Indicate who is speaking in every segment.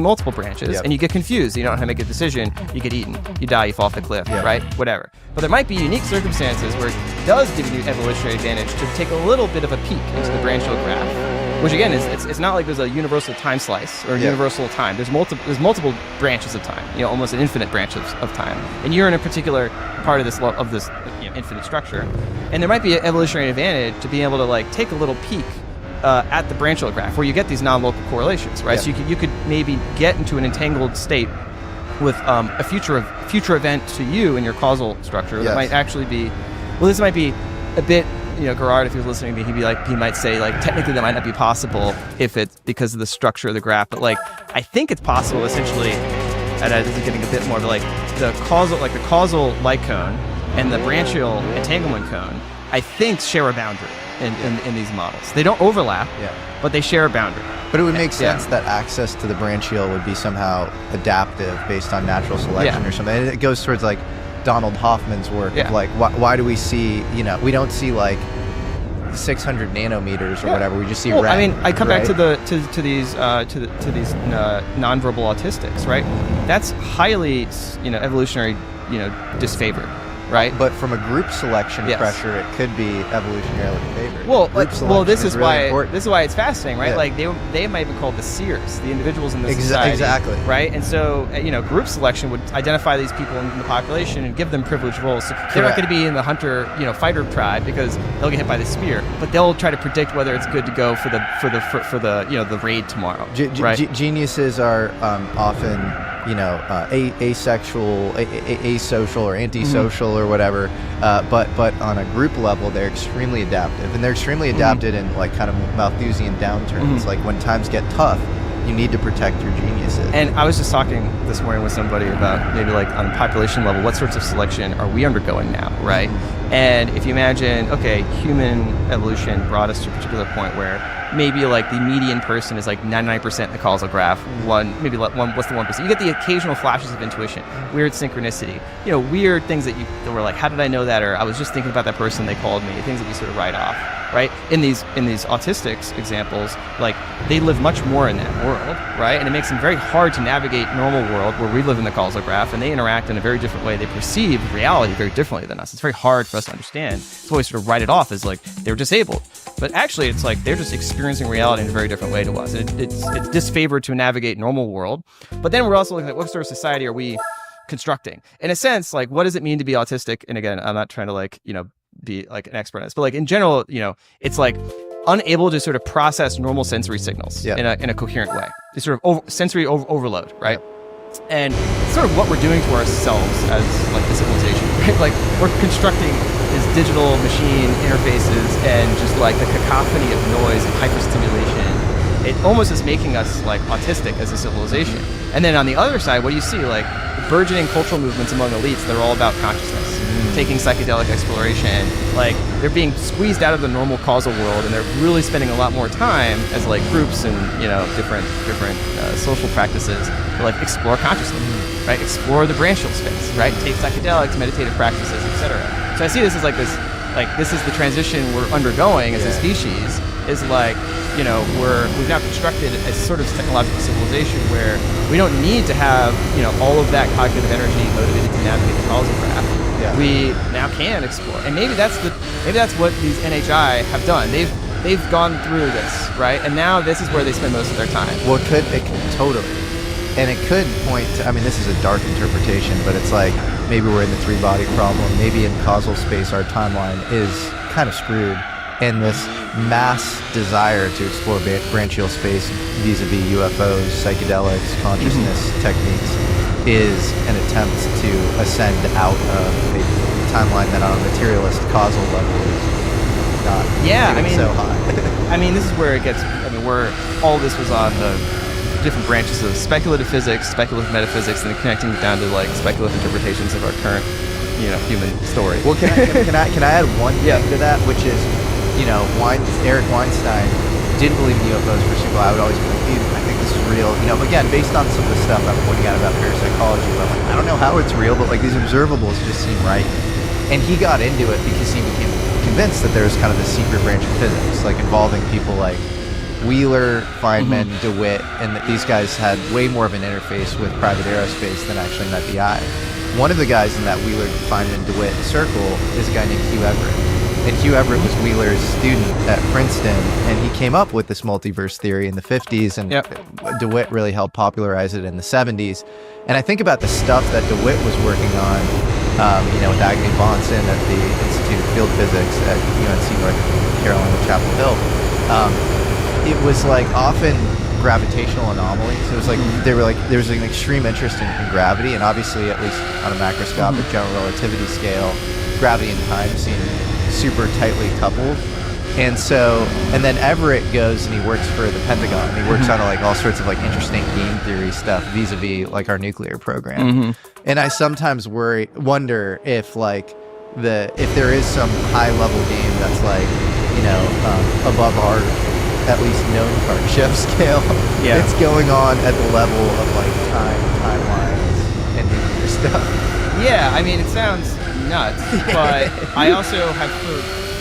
Speaker 1: multiple branches, and you get confused. You don't know how to make a decision. You get eaten. You die. You fall off the cliff. Right? Whatever. But there might be unique circumstances where it does give you evolutionary advantage to take a little bit of a peek into the branchial graph, which again is it's not like there's a universal time slice or universal time. There's multiple branches of time. Almost an infinite branch of time, and you're in a particular part of this infinite structure, and there might be an evolutionary advantage to being able to like take a little peek at the branchial graph where you get these non-local correlations, right? So you could maybe get into an entangled state with a future event to you in your causal structure that might actually be, well, this might be a bit, Gerard, if he was listening to me, he might say like technically that might not be possible if it's because of the structure of the graph, but like I think it's possible essentially, and this is getting a bit more, but like the causal light cone and the branchial entanglement cone, I think share a boundary in these models. They don't overlap, but they share a boundary.
Speaker 2: But it would make sense that access to the branchial would be somehow adaptive based on natural selection or something. And it goes towards like Donald Hoffman's work of like why do we see, we don't see like 600 nanometers or whatever. We just see red.
Speaker 1: I mean, I come back to these nonverbal autistics, right? That's highly evolutionary disfavored. Right,
Speaker 2: but from a group selection pressure, it could be evolutionarily favored.
Speaker 1: Well, this is why it's fascinating, right? Like they might be called the seers, the individuals in the society,
Speaker 2: exactly,
Speaker 1: right? And so group selection would identify these people in the population and give them privileged roles. So they're not going to be in the hunter, fighter tribe because they'll get hit by the spear, but they'll try to predict whether it's good to go for the raid tomorrow. Right?
Speaker 2: Geniuses are often asexual, asocial, or antisocial, or whatever. But on a group level, they're extremely adaptive, and they're extremely adapted in like kind of Malthusian downturns. Like when times get tough, you need to protect your geniuses.
Speaker 1: And I was just talking this morning with somebody about maybe like on a population level, what sorts of selection are we undergoing now, right? And if you imagine, okay, human evolution brought us to a particular point where maybe like the median person is like 99% in the causal graph, what's the 1%? You get the occasional flashes of intuition, weird synchronicity, weird things that were like, how did I know that? Or I was just thinking about that person, they called me, things that we sort of write off, right? In these autistics examples, like they live much more in that world, right? And it makes them very hard to navigate normal world where we live in the causal graph and they interact in a very different way. They perceive reality very differently than us. It's very hard for us to understand. So we sort of write it off as like they're disabled. But actually, it's like they're just experiencing reality in a very different way to us. It's disfavored to navigate normal world. But then we're also looking at what sort of society are we constructing? In a sense, like what does it mean to be autistic? And again, I'm not trying to be like an expert on this, but like in general, it's like unable to sort of process normal sensory signals in a coherent way. It's sort of sensory overload, right? And it's sort of what we're doing to ourselves as like the civilization, right? Like we're constructing these digital machine interfaces and just like the cacophony of noise and hyperstimulation. It almost is making us like autistic as a civilization. And then on the other side, what do you see? Like burgeoning cultural movements among elites that are all about consciousness, taking psychedelic exploration. Like they're being squeezed out of the normal causal world, and they're really spending a lot more time as like groups and different social practices to like explore consciousness, right? Explore the branchial space, right? Take psychedelics, meditative practices, etc. So I see this as this is the transition we're undergoing as a species. Is like we've now constructed a sort of technological civilization where we don't need to have all of that cognitive energy motivated to navigate the causal graph. We now can explore, and maybe that's what these NHI have done. They've gone through this, right? And now this is where they spend most of their time.
Speaker 2: Well, it could totally, and it could point to, I mean, this is a dark interpretation, but it's like maybe we're in the three-body problem. Maybe in causal space our timeline is kind of screwed, and this mass desire to explore branchial space vis-a-vis UFOs, psychedelics, consciousness techniques is an attempt to ascend out of a timeline that on a materialist causal level is not so high.
Speaker 1: I mean, this is where it gets, where all this was on the different branches of speculative physics, speculative metaphysics, and connecting it down to like speculative interpretations of our current, human story.
Speaker 2: Well, can I add one thing to that, which is, Eric Weinstein didn't believe in UFOs for super. I would always believe, I think this is real. Again, based on some of the stuff I'm pointing out about parapsychology, but I don't know how it's real, but like these observables just seem right. And he got into it because he became convinced that there was kind of this secret branch of physics, like involving people like Wheeler, Feynman, DeWitt, and these guys had way more of an interface with private aerospace than actually met the eye. One of the guys in that Wheeler, Feynman, DeWitt circle is a guy named Hugh Everett. And Hugh Everett was Wheeler's student at Princeton, and he came up with this multiverse theory in the 50s, and DeWitt really helped popularize it in the 70s. And I think about the stuff that DeWitt was working on, with Agni Bonson at the Institute of Field Physics at UNC North Carolina, Chapel Hill. It was like often gravitational anomalies. It was like there was an extreme interest in gravity, and obviously, at least on a macroscopic general relativity scale, gravity and time seem super tightly coupled. And then Everett goes and he works for the Pentagon. He works on like all sorts of like interesting game theory stuff vis-a-vis like our nuclear program. And I sometimes wonder if if there is some high level game that's like, above our at least known hardship scale. It's going on at the level of like timelines and nuclear stuff.
Speaker 1: Yeah, I mean, it sounds nuts, but I also have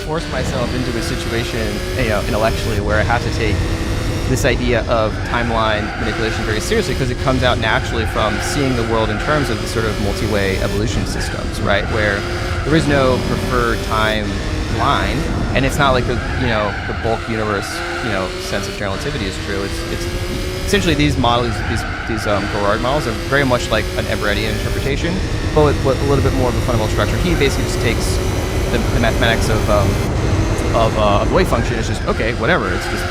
Speaker 1: forced myself into a situation, intellectually, where I have to take this idea of timeline manipulation very seriously, because it comes out naturally from seeing the world in terms of the sort of multi-way evolution systems, right? Where there is no preferred timeline, and it's not like the bulk universe, sense of general relativity is true. It's essentially these models, these Gerard models are very much like an Everettian interpretation, but with a little bit more of a fundamental structure. He basically just takes the mathematics of the wave function. It's just okay, whatever. It's just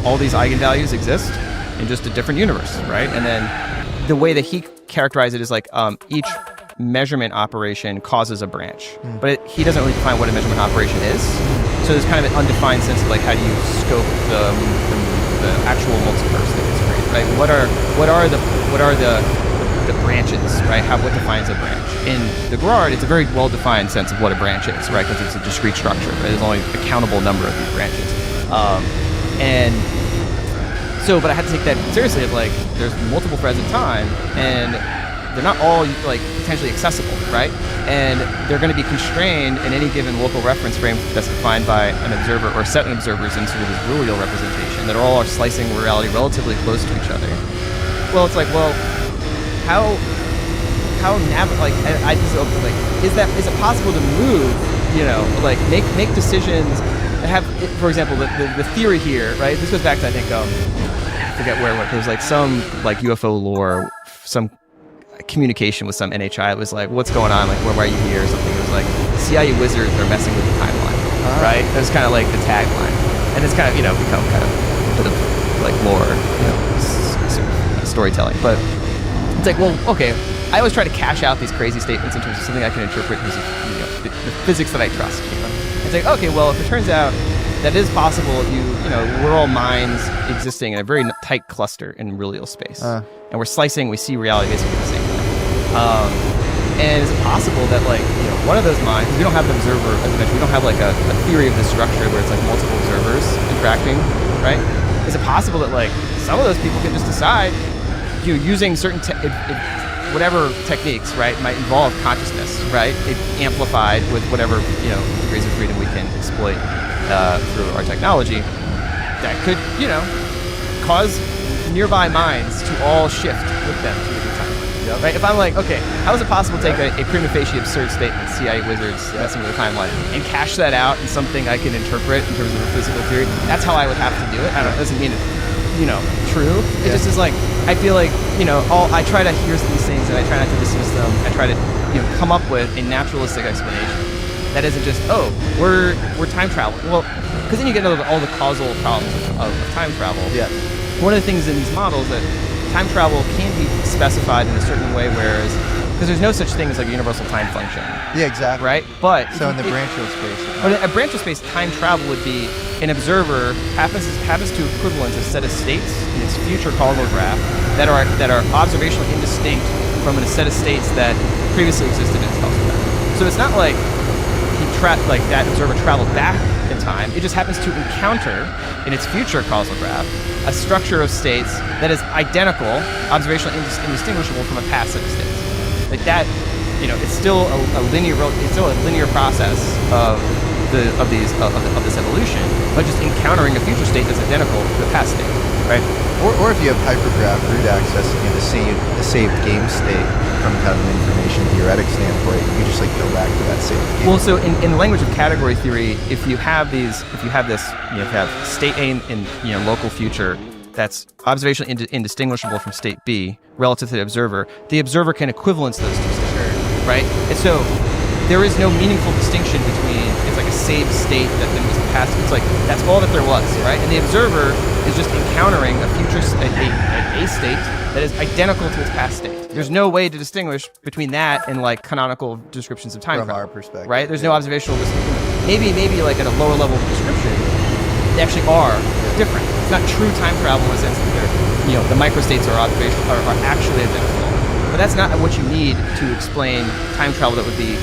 Speaker 1: all these eigenvalues exist in just a different universe, right? And then the way that he characterized it is like each measurement operation causes a branch, but he doesn't really define what a measurement operation is. So there's kind of an undefined sense of like how do you scope the actual multiverse that gets created, right? What are the branches, right? What defines a branch? In the Gerard, it's a very well-defined sense of what a branch is, right? Because it's a discrete structure. Right? There's only a countable number of these branches, but I had to take that seriously. Of like, there's multiple threads of time, and they're not all like potentially accessible, right? And they're going to be constrained in any given local reference frame that's defined by an observer or a set of observers into this rule representation that all are slicing reality relatively close to each other. Well, it's like, is it possible to move, make decisions that have, for example, the theory here, right? This goes back to, I think, I forget where it was, like some like UFO lore, some communication with some NHI. It was like, what's going on? Like, why are you here or something? It was like, CIA wizards are messing with the timeline, right? It was kind of like the tagline. And it's kind of, become kind of a bit of like lore, storytelling. But it's like, well, okay, I always try to cash out these crazy statements in terms of something I can interpret in terms of the physics that I trust. It's like, okay, well, if it turns out that is possible, we're all minds existing in a very tight cluster in real space, and we're slicing, we see reality basically the same way. And is it possible that one of those minds, because we don't have an observer, as I mentioned, we don't have like a theory of this structure where it's like multiple observers interacting, right? Is it possible that some of those people can just decide, using certain whatever techniques, right, might involve consciousness, right, amplified with whatever degrees of freedom we can exploit through our technology, that could cause nearby minds to all shift with them to a different time. Yep. Right? If I'm like, okay, how is it possible to take a prima facie absurd statement, CIA wizards messing with the timeline, and cash that out in something I can interpret in terms of a physical theory? That's how I would have to do it. I don't know, it doesn't mean it's true. It just is like, I feel like, I try to hear these things and I try not to dismiss them. I try to, come up with a naturalistic explanation that isn't just, we're time traveling. Well, because then you get into all the causal problems of time travel. Yeah. One of the things in these models that time travel can be specified in a certain way, whereas because there's no such thing as like a universal time function.
Speaker 2: Yeah, exactly.
Speaker 1: Right? But
Speaker 2: so in the branchless space.
Speaker 1: But a branchless space, time travel would be an observer happens to equivalent a set of states in its future causal graph that are observationally indistinct from a set of states that previously existed in its causal graph. So it's not like that observer traveled back in time. It just happens to encounter in its future causal graph a structure of states that is identical, observationally indistinguishable from a past set of states. Like that, it's still a linear process of of this evolution, but just encountering a future state that's identical to the past state, right?
Speaker 2: Or if you have hypergraph root accessing in the saved game state from kind of an information theoretic standpoint, you just like go back to that saved game.
Speaker 1: Well, so in the language of category theory, if you have this, if you have state A in local future that's observationally indistinguishable from state B relative to the observer can equivalence those two states, right? And so there is no meaningful distinction between, it's like a saved state that then was past. It's like that's all that there was, right? And the observer is just encountering a future a state that is identical to its past state. There's no way to distinguish between that and like canonical descriptions of time
Speaker 2: from
Speaker 1: travel,
Speaker 2: our perspective,
Speaker 1: right? There's no observational distinction. Maybe like at a lower level of description, they actually are different. It's not true time travel in the sense that they're, the microstates are actually identical. But that's not what you need to explain time travel that would be,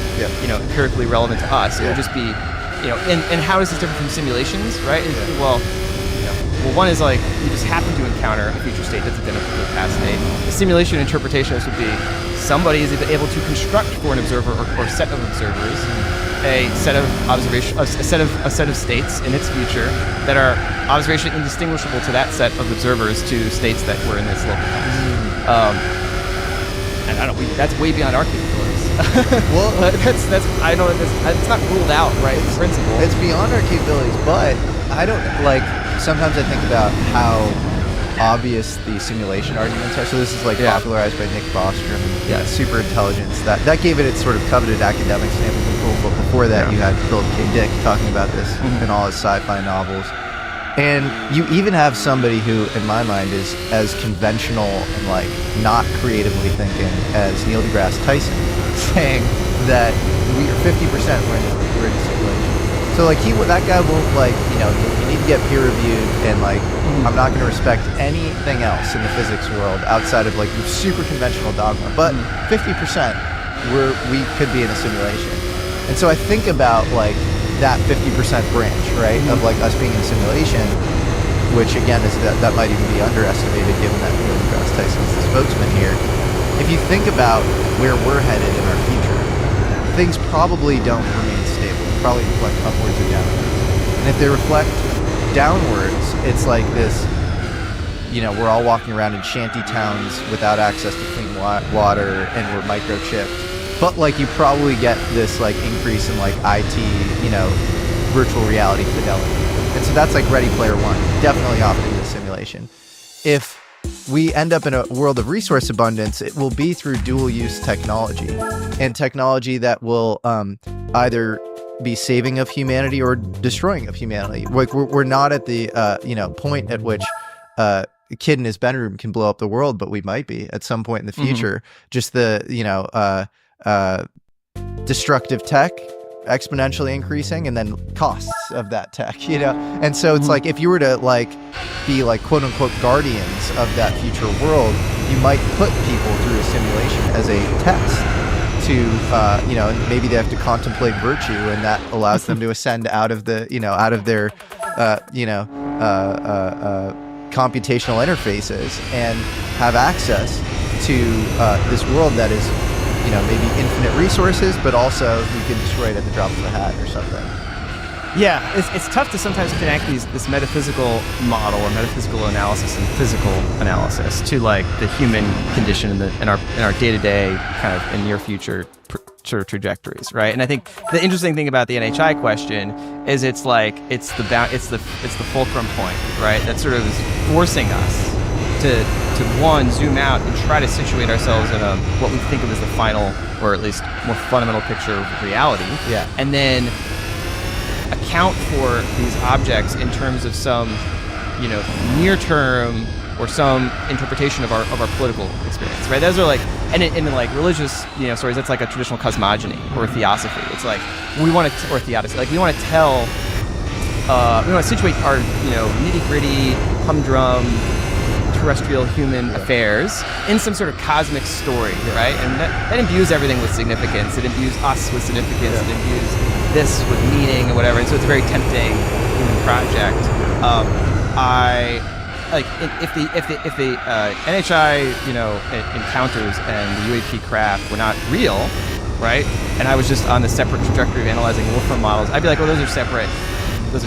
Speaker 1: empirically relevant to us. It would just be, and how is this different from simulations, right? Well, one is like you just happen to encounter a future state that's identical to the past state. The simulation interpretation of this would be somebody is able to construct for an observer or set of observers a set of a set of states in its future that are observationally indistinguishable to that set of observers to states that were in this local past. And I don't. That's way beyond our capabilities.
Speaker 2: Well,
Speaker 1: that's. I know it's not ruled out, right? In principle,
Speaker 2: it's beyond our capabilities. But I don't like. Sometimes I think about how obvious the simulation arguments are. So this is like popularized by Nick Bostrom and super intelligence. That gave it its sort of coveted academic stamp of approval. But before that, you had Philip K. Dick talking about this in all his sci-fi novels. And you even have somebody who, in my mind, is as conventional and like not creatively thinking as Neil deGrasse Tyson, saying that we are 50% we're in a simulation. So like that guy won't you need to get peer reviewed and like I'm not going to respect anything else in the physics world outside of like super conventional dogma. But 50% we could be in a simulation. And so I think about like that 50% branch, right, of like us being in a simulation, which again is that might even be underestimated given that Neil deGrasse Tyson is the spokesman here. If you think about where we're headed in our future, things probably don't remain stable. They probably reflect upwards or downwards. And if they reflect downwards, it's like this, we're all walking around in shanty towns without access to clean water and we're microchipped. But like you probably get this like increase in like IT, virtual reality fidelity. And so that's like Ready Player One, definitely opting into simulation. If we end up in a world of resource abundance, it will be through dual use technology and technology that will either be saving of humanity or destroying of humanity. Like we're not at the, point at which a kid in his bedroom can blow up the world, but we might be at some point in the future. Just the, destructive tech exponentially increasing and then costs of that tech, and so it's like if you were to like be like quote unquote guardians of that future world, you might put people through a simulation as a test to and maybe they have to contemplate virtue, and that allows them to ascend out of the out of their computational interfaces and have access to this world that is maybe infinite resources, but also you can destroy it at the drop of a hat or something.
Speaker 1: Yeah, it's tough to sometimes connect this metaphysical model or metaphysical analysis and physical analysis to like the human condition in our day-to-day kind of in near future sort of trajectories, right? And I think the interesting thing about the NHI question is it's the fulcrum point, right? That sort of is forcing us to one, zoom out and try to situate ourselves in what we think of as the final, or at least more fundamental picture of reality.
Speaker 2: Yeah.
Speaker 1: And then account for these objects in terms of some, near term or some interpretation of our political experience, right? Those are like, and in like religious, stories, that's like a traditional cosmogony or a theosophy. It's like we want to, or theodicy, like we want to tell, we want to situate our, nitty gritty, humdrum, terrestrial human affairs in some sort of cosmic story, right? And that imbues everything with significance. It imbues us with significance. It imbues this with meaning and whatever. And so it's a very tempting human project. If the NHI encounters and the UAP craft were not real, right? And I was just on the separate trajectory of analyzing Wolfram models, I'd be like, oh, those are separate things.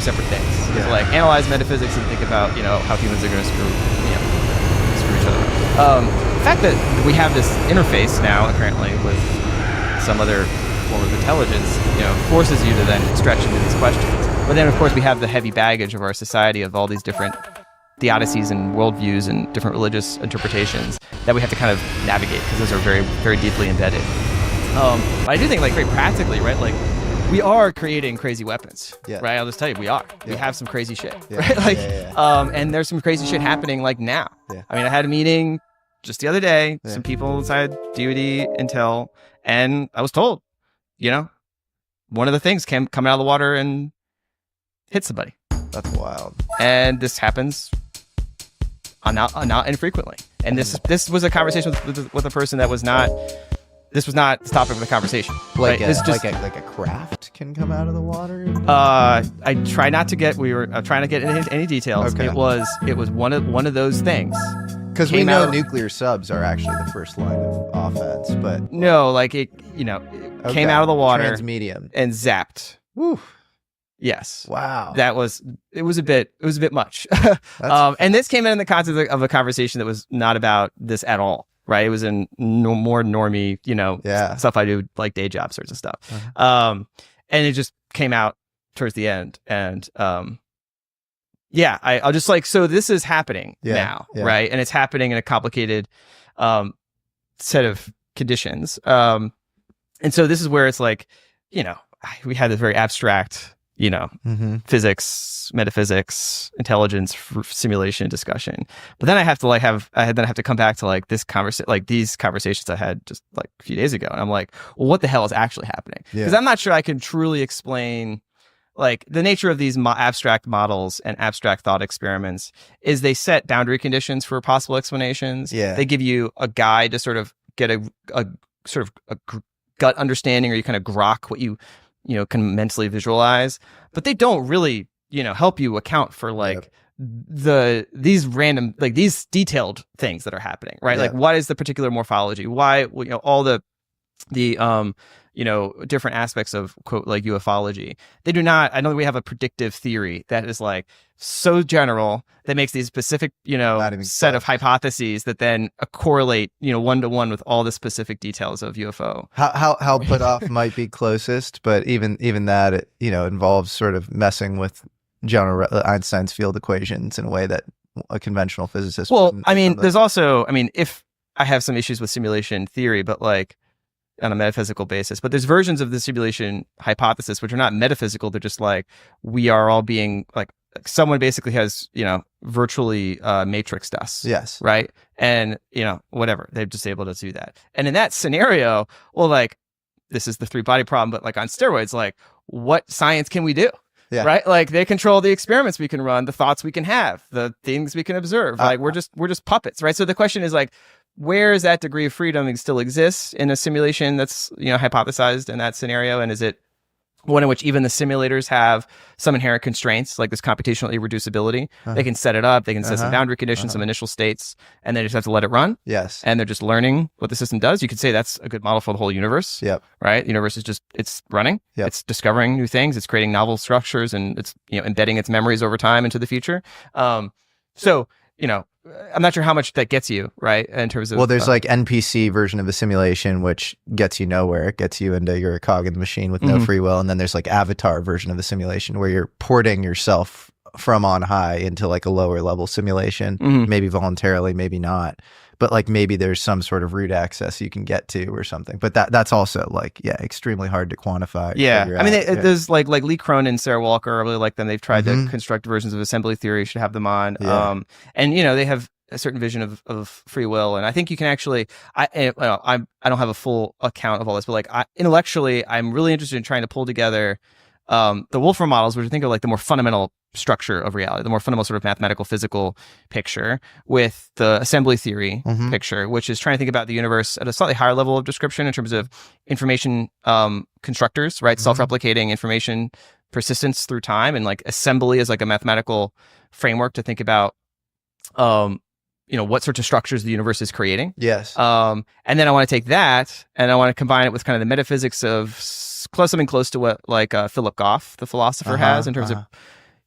Speaker 1: It's like analyze metaphysics and think about, how humans are going to screw each other up. The fact that we have this interface now currently with some other form of intelligence, forces you to then stretch into these questions. But then, of course, we have the heavy baggage of our society of all these different theodicies and worldviews and different religious interpretations that we have to kind of navigate because those are very, very deeply embedded. But I do think, like, very practically, right? Like, we are creating crazy weapons, right? I'll just tell you, we are. We have some crazy shit, right? Like, and there's some crazy shit happening, like, now. I mean, I had a meeting just the other day, some people inside DoD Intel, and I was told, one of the things coming out of the water and hit somebody.
Speaker 2: That's wild.
Speaker 1: And this happens not infrequently. And this was a conversation with a person that was not. This was not the topic of the conversation.
Speaker 2: Like
Speaker 1: right?
Speaker 2: like a craft can come out of the water.
Speaker 1: I try not to get. We were trying to get into any details.
Speaker 2: Okay.
Speaker 1: It was one of those things.
Speaker 2: Because we know nuclear subs are actually the first line of offense, but
Speaker 1: no, like it came out of the water,
Speaker 2: transmedium,
Speaker 1: and zapped.
Speaker 2: Woo.
Speaker 1: Yes.
Speaker 2: Wow.
Speaker 1: It was a bit much. And this came in the context of a conversation that was not about this at all. Right. It was in more normie, stuff I do, like day job sorts of stuff. And it just came out towards the end. And I'll just like, so this is happening now. Right. And it's happening in a complicated set of conditions. And so this is where it's like, we had this very abstract, physics, metaphysics, intelligence, simulation discussion. But then I have to come back to like these conversations I had just like a few days ago. And I'm like, well, what the hell is actually happening? Because I'm not sure I can truly explain like the nature of these abstract models and abstract thought experiments is they set boundary conditions for possible explanations.
Speaker 2: Yeah.
Speaker 1: They give you a guide to sort of get a gut understanding, or you kind of grok what you can mentally visualize, but they don't really, help you account for like these random, like these detailed things that are happening, right? Like what is the particular morphology? Why, all the different aspects of quote, like ufology. They do not, I know we have a predictive theory that is like so general that makes these specific, set of hypotheses that then correlate, 1-to-1 with all the specific details of UFO.
Speaker 2: How put off might be closest, but even that, it, involves sort of messing with general Einstein's field equations in a way that a conventional physicist wouldn't.
Speaker 1: I mean, there's also, if I have some issues with simulation theory, but like on a metaphysical basis, but there's versions of the simulation hypothesis which are not metaphysical. They're just like, we are all being like, someone basically has, virtually matrixed us.
Speaker 2: Yes.
Speaker 1: Right. And, whatever, they're just able to do that. And in that scenario, well, like, this is the 3-body problem, but like on steroids, like what science can we do? Yeah. Right. Like they control the experiments we can run, the thoughts we can have, the things we can observe. Like we're just puppets. Right. So the question is like, where is that degree of freedom still exists in a simulation that's, hypothesized in that scenario? And is it one in which even the simulators have some inherent constraints, like this computational irreducibility? They can set it up, they can set some boundary conditions, some initial states, and they just have to let it run.
Speaker 2: Yes.
Speaker 1: And they're just learning what the system does. You could say that's a good model for the whole universe.
Speaker 2: Yep.
Speaker 1: Right? The universe is just, it's running.
Speaker 2: Yep.
Speaker 1: It's discovering new things. It's creating novel structures, and it's, embedding its memories over time into the future. So, I'm not sure how much that gets you, right? In terms of,
Speaker 2: well, there's like NPC version of the simulation, which gets you nowhere. It gets you into you're a cog in the machine with no free will. And then there's like avatar version of the simulation where you're porting yourself from on high into like a lower level simulation, maybe voluntarily, maybe not. But like maybe there's some sort of root access you can get to or something. But that's also like, extremely hard to quantify.
Speaker 1: Yeah. I mean, there's like Lee Cronin and Sarah Walker. I really like them. They've tried to construct versions of assembly theory. You should have them on.
Speaker 2: Yeah.
Speaker 1: And, they have a certain vision of free will. And I think you can actually, I don't have a full account of all this, but like intellectually, I'm really interested in trying to pull together the Wolfram models, which I think are like the more fundamental structure of reality, the more fundamental sort of mathematical physical picture, with the assembly theory picture, which is trying to think about the universe at a slightly higher level of description in terms of information constructors, right? Self-replicating information persistence through time, and like assembly as like a mathematical framework to think about what sorts of structures the universe is creating.
Speaker 2: Yes.
Speaker 1: And then I want to take that and I want to combine it with kind of the metaphysics of something close to what like Philip Goff, the philosopher, has in terms of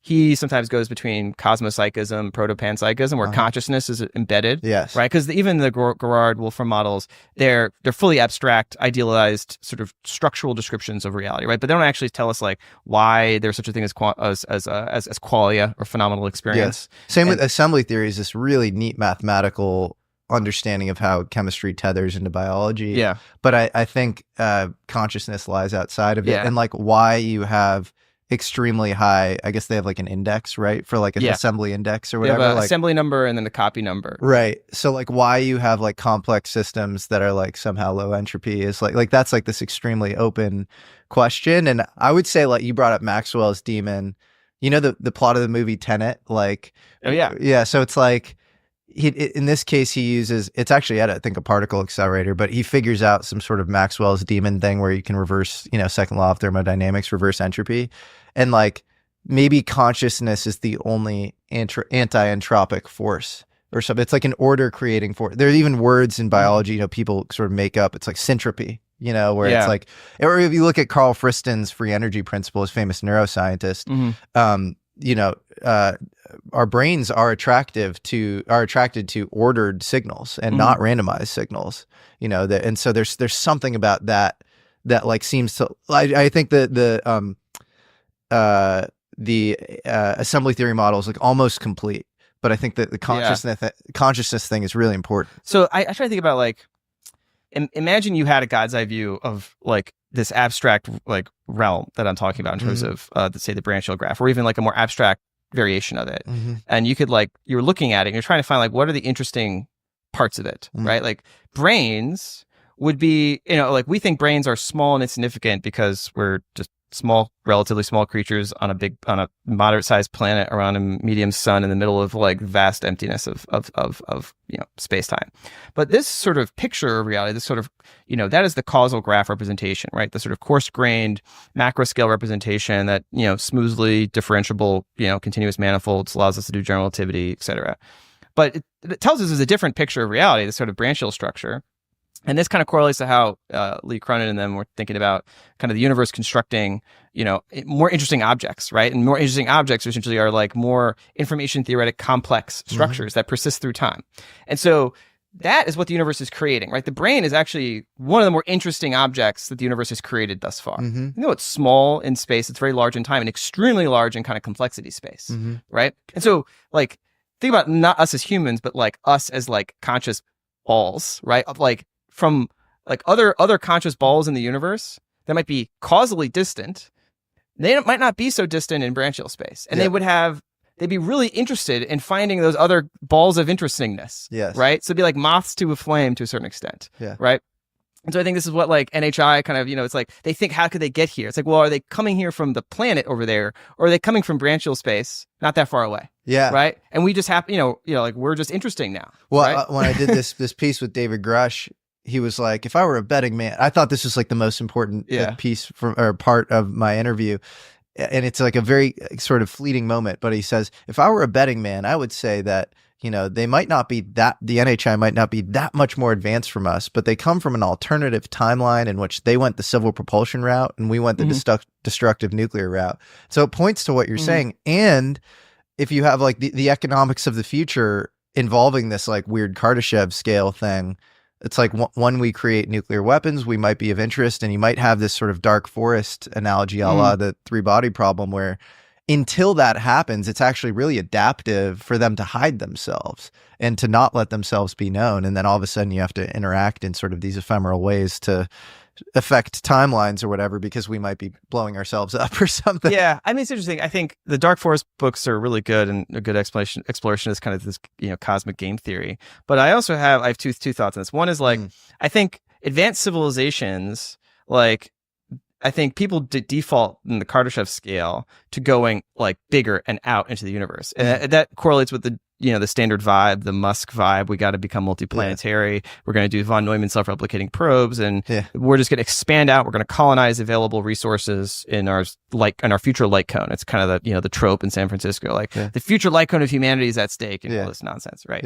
Speaker 1: he sometimes goes between cosmopsychism, proto-panpsychism, where consciousness is embedded.
Speaker 2: Yes.
Speaker 1: Right? Because even the Gerard Wolfram models, they're fully abstract, idealized sort of structural descriptions of reality, right? But they don't actually tell us like why there's such a thing as qualia or phenomenal experience.
Speaker 2: Yes. Same with assembly theory is this really neat mathematical understanding of how chemistry tethers into biology.
Speaker 1: Yeah.
Speaker 2: But I think consciousness lies outside of it.
Speaker 1: Yeah.
Speaker 2: And like why you have extremely high, I guess they have like an index, right? For like an assembly index or whatever.
Speaker 1: They have an
Speaker 2: like,
Speaker 1: assembly number and then the copy number.
Speaker 2: Right. So like why you have like complex systems that are like somehow low entropy is like that's like this extremely open question. And I would say like you brought up Maxwell's demon, the plot of the movie Tenet, like,
Speaker 1: oh yeah.
Speaker 2: Yeah. So it's like, in this case, he uses, it's actually at, I think, a particle accelerator, but he figures out some sort of Maxwell's demon thing where you can reverse, second law of thermodynamics, reverse entropy. And like maybe consciousness is the only anti-entropic force or something. It's like an order creating force. There are even words in biology, people sort of make up. It's like syntropy, where it's like, or if you look at Carl Friston's free energy principle, his famous neuroscientist, our brains are attracted to ordered signals and not randomized signals, and so there's something about that like seems to, I think the assembly theory model is like almost complete, but I think that the consciousness thing is really important.
Speaker 1: So I try to think about like, imagine you had a God's eye view of like this abstract like realm that I'm talking about in terms of say the branchial graph, or even like a more abstract variation of it. And you could like, you're looking at it and you're trying to find like what are the interesting parts of it, right? Like brains would be, like we think brains are small and insignificant because we're just relatively small creatures on a moderate sized planet around a medium sun in the middle of like vast emptiness of space time. But this sort of picture of reality, this sort of, that is the causal graph representation, right? The sort of coarse grained macro scale representation that, smoothly differentiable, continuous manifolds allows us to do general relativity, et cetera. But it tells us there's a different picture of reality, this sort of branchial structure. And this kind of correlates to how Lee Cronin and them were thinking about kind of the universe constructing, more interesting objects, right? And more interesting objects essentially are like more information theoretic complex structures that persist through time. And so that is what the universe is creating, right? The brain is actually one of the more interesting objects that the universe has created thus far. It's small in space, it's very large in time, and extremely large in kind of complexity space, right? And so like, think about not us as humans, but like us as like conscious balls, right? Of like, from like other conscious balls in the universe that might be causally distant, they might not be so distant in branchial space, and they'd be really interested in finding those other balls of interestingness.
Speaker 2: Yes.
Speaker 1: Right. So it'd be like moths to a flame to a certain extent. Yeah. Right. And so I think this is what like NHI kind of, it's like they think, how could they get here? It's like, well, are they coming here from the planet over there, or are they coming from branchial space not that far away?
Speaker 2: Yeah.
Speaker 1: Right. And we just have, like we're just interesting now.
Speaker 2: Well,
Speaker 1: right?
Speaker 2: When I did this piece with David Grush, he was like, if I were a betting man, I thought this was like the most important piece or part of my interview. And it's like a very sort of fleeting moment. But he says, if I were a betting man, I would say that, they might not be the NHI might not be that much more advanced from us, but they come from an alternative timeline in which they went the civil propulsion route and we went the destructive nuclear route. So it points to what you're saying. And if you have like the economics of the future involving this like weird Kardashev scale thing, it's like when we create nuclear weapons, we might be of interest, and you might have this sort of dark forest analogy a la the three-body problem where until that happens, it's actually really adaptive for them to hide themselves and to not let themselves be known. And then all of a sudden you have to interact in sort of these ephemeral ways to affect timelines or whatever, because we might be blowing ourselves up or something.
Speaker 1: Yeah. I mean, it's interesting. I think the Dark Forest books are really good, and a good exploration is kind of this, cosmic game theory. But I have two thoughts on this. One is like, I think advanced civilizations, like, I think people default in the Kardashev scale to going like bigger and out into the universe. And that correlates with the the standard vibe, the Musk vibe. We got to become multiplanetary. We're going to do von Neumann self-replicating probes, and we're just going to expand out. We're going to colonize available resources in our future light cone. It's kind of the trope in San Francisco, like the future light cone of humanity is at stake, and all this nonsense, right?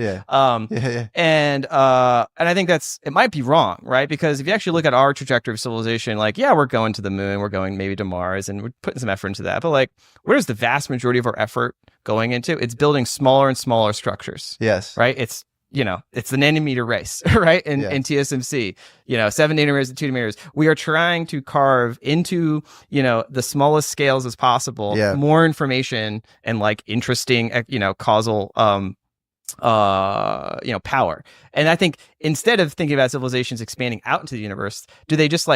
Speaker 1: And I think it might be wrong, right? Because if you actually look at our trajectory of civilization, like we're going to the moon, we're going maybe to Mars, and we're putting some effort into that. But like, where's the vast majority of our effort going into? It's building smaller and smaller structures.
Speaker 2: Yes.
Speaker 1: Right. It's it's the nanometer race, right? In TSMC, 7 nanometers to 2 nanometers. We are trying to carve into, the smallest scales as possible, more information and like interesting, causal, power. And I think instead of thinking about civilizations expanding out into the universe, do they just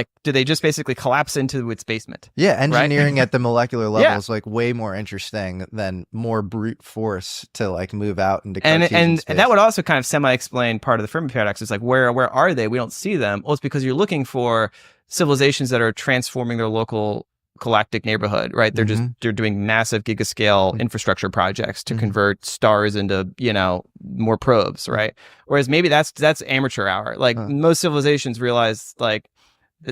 Speaker 1: basically collapse into its basement?
Speaker 2: Yeah, engineering at the molecular level is like way more interesting than more brute force to like move out into Cartesian space.
Speaker 1: And that would also kind of semi-explain part of the Fermi paradox. It's like, where are they? We don't see them. Well, it's because you're looking for civilizations that are transforming their local galactic neighborhood, right? They're doing massive gigascale infrastructure projects to convert stars into, more probes, right? Whereas maybe that's amateur hour. Like most civilizations realize like,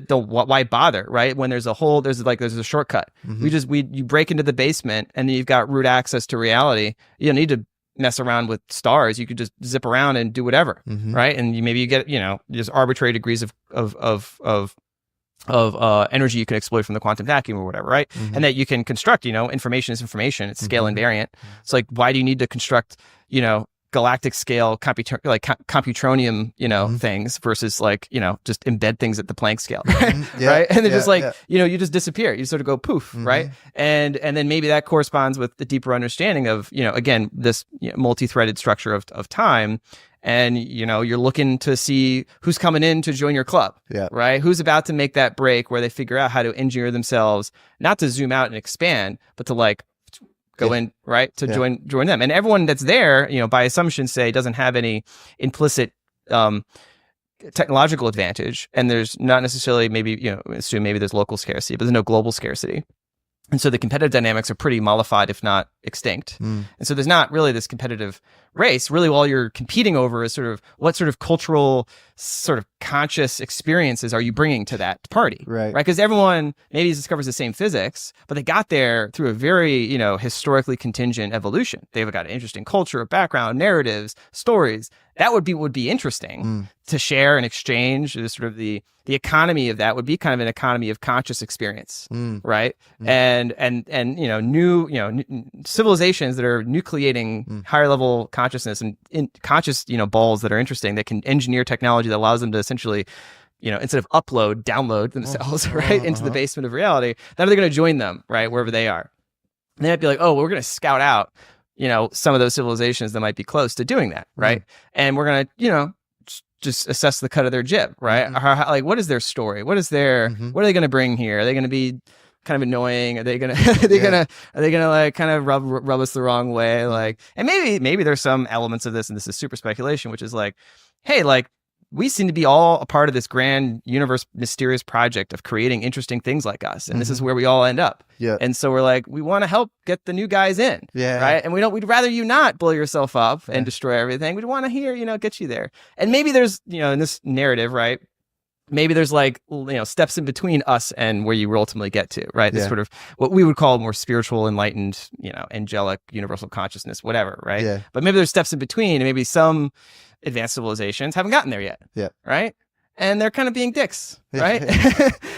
Speaker 1: why bother, right? When there's a shortcut. You break into the basement and then you've got root access to reality. You don't need to mess around with stars. You could just zip around and do whatever, right? And maybe you get, just arbitrary degrees of energy you can exploit from the quantum vacuum or whatever, right? And that you can construct, information is information. It's scale invariant. It's like, why do you need to construct, galactic scale computronium, things versus like, just embed things at the Planck scale, right? Right? And then you just disappear. You sort of go poof, right? And then maybe that corresponds with the deeper understanding of, again, this multi-threaded structure of time. And, you're looking to see who's coming in to join your club, right? Who's about to make that break where they figure out how to engineer themselves, not to zoom out and expand, but to like go in, right? To join them. And everyone that's there, by assumption, say doesn't have any implicit technological advantage. And there's not necessarily assume maybe there's local scarcity, but there's no global scarcity. And so the competitive dynamics are pretty mollified, if not extinct. And so there's not really this competitive race. Really, all you're competing over is sort of what sort of cultural, sort of conscious experiences are you bringing to that party, right? Because everyone maybe discovers the same physics, but they got there through a very, historically contingent evolution. They've got an interesting culture, background, narratives, stories. That would be interesting to share and exchange. Sort of the economy of that would be kind of an economy of conscious experience, right? And new civilizations that are nucleating higher level consciousness and conscious balls that are interesting, that can engineer technology that allows them to essentially instead of download themselves right into the basement of reality. Then they're going to join them right wherever they are. And they might be like, oh, well, we're going to scout out some of those civilizations that might be close to doing that, right? And we're going to just assess the cut of their jib, right? Like, what is their story? What is their what are they going to bring here? Are they going to be kind of annoying? Are they gonna are they gonna like kind of rub us the wrong way? Like, and maybe there's some elements of this, and this is super speculation, which is like, hey, like, we seem to be all a part of this grand universe mysterious project of creating interesting things like us, and this is where we all end up. And so we're like, we want to help get the new guys in, right? And we'd rather you not blow yourself up and destroy everything. We'd want to hear, get you there. And maybe there's, in this narrative, right? Maybe there's like, steps in between us and where you will ultimately get to, right? This sort of what we would call more spiritual, enlightened, angelic, universal consciousness, whatever, right? But maybe there's steps in between, and maybe some advanced civilizations haven't gotten there yet, right? And they're kind of being dicks, right?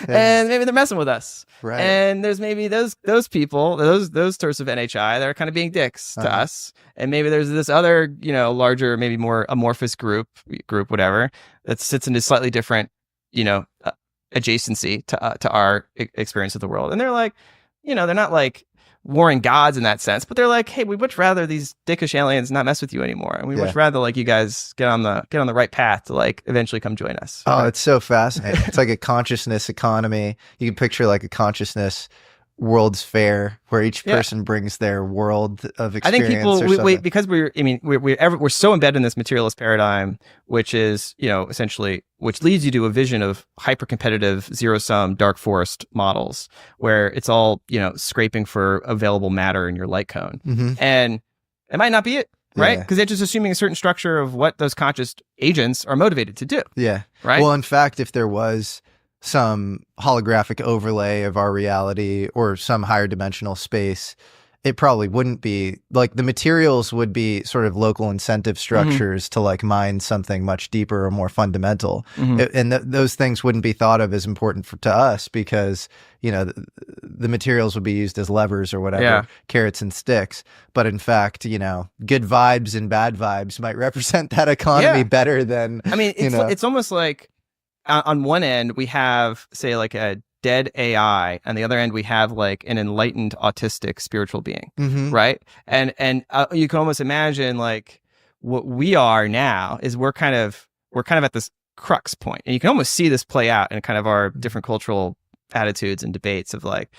Speaker 1: And maybe they're messing with us, right? And there's maybe those people, those sorts of NHI that are kind of being dicks to us, and maybe there's this other, larger, maybe more amorphous group, whatever, that sits in a slightly different, adjacency to our experience of the world, and they're like, they're not like warring gods in that sense, but they're like, hey, we'd much rather these dickish aliens not mess with you anymore, and we much rather like you guys get on the right path to like eventually come join us.
Speaker 2: Oh, right? It's so fascinating. It's like a consciousness economy. You can picture like a consciousness World's Fair where each person brings their world of experience. I think people
Speaker 1: because we're so embedded in this materialist paradigm, which is essentially which leads you to a vision of hyper competitive zero sum dark forest models where it's all scraping for available matter in your light cone, and it might not be it. right?
Speaker 2: Yeah.
Speaker 1: Because they're just assuming a certain structure of what those conscious agents are motivated to do.
Speaker 2: Yeah.
Speaker 1: Right.
Speaker 2: Well, in fact, if there was some holographic overlay of our reality or some higher dimensional space, it probably wouldn't be like the materials would be sort of local incentive structures to like mine something much deeper or more fundamental. And those things wouldn't be thought of as important to us because, you know, the materials would be used as levers or whatever, carrots and sticks. But in fact, you know, good vibes and bad vibes might represent that economy better than,
Speaker 1: I mean, it's almost like on one end we have, say, like a dead AI, on the other end we have like an enlightened autistic spiritual being, right? And you can almost imagine like what we are now is we're kind of at this crux point, and you can almost see this play out in kind of our different cultural attitudes and debates of like,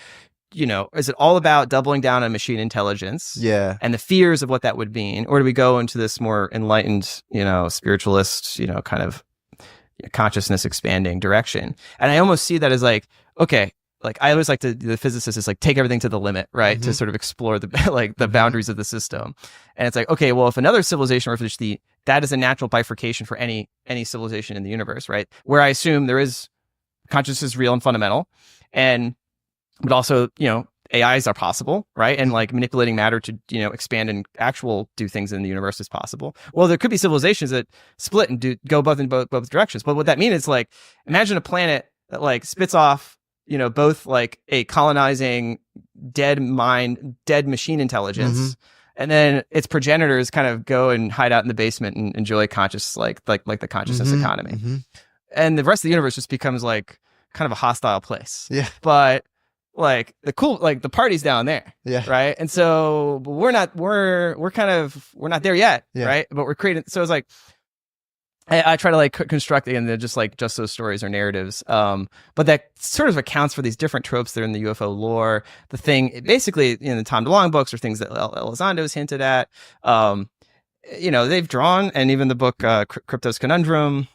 Speaker 1: you know, is it all about doubling down on machine intelligence and the fears of what that would mean, or do we go into this more enlightened, you know, spiritualist, you know, kind of consciousness expanding direction? And I almost see that as like, okay, like I always like to, the physicist is like, take everything to the limit, right? To sort of explore the like the boundaries of the system. And it's like, okay, well, if another civilization reaches that is a natural bifurcation for any civilization in the universe, right? Where I assume there is consciousness is real and fundamental, but also, you know, AIs are possible, right? And like manipulating matter to, you know, expand and do things in the universe is possible. Well, there could be civilizations that split and go both directions. But what that means is like, imagine a planet that like spits off, you know, both like a colonizing dead machine intelligence, and then its progenitors kind of go and hide out in the basement and enjoy conscious, like the consciousness economy. And the rest of the universe just becomes like kind of a hostile place. Yeah. But like the party's down there. Yeah. Right. And so we're not there yet. Yeah. Right. But we're creating, so it's like, I try to like construct and they're just those stories or narratives. But that sort of accounts for these different tropes that are in the UFO lore. The thing, basically, in the Tom DeLonge books or things that Elizondo's hinted at, you know, they've drawn, and even the book Crypto's Conundrum,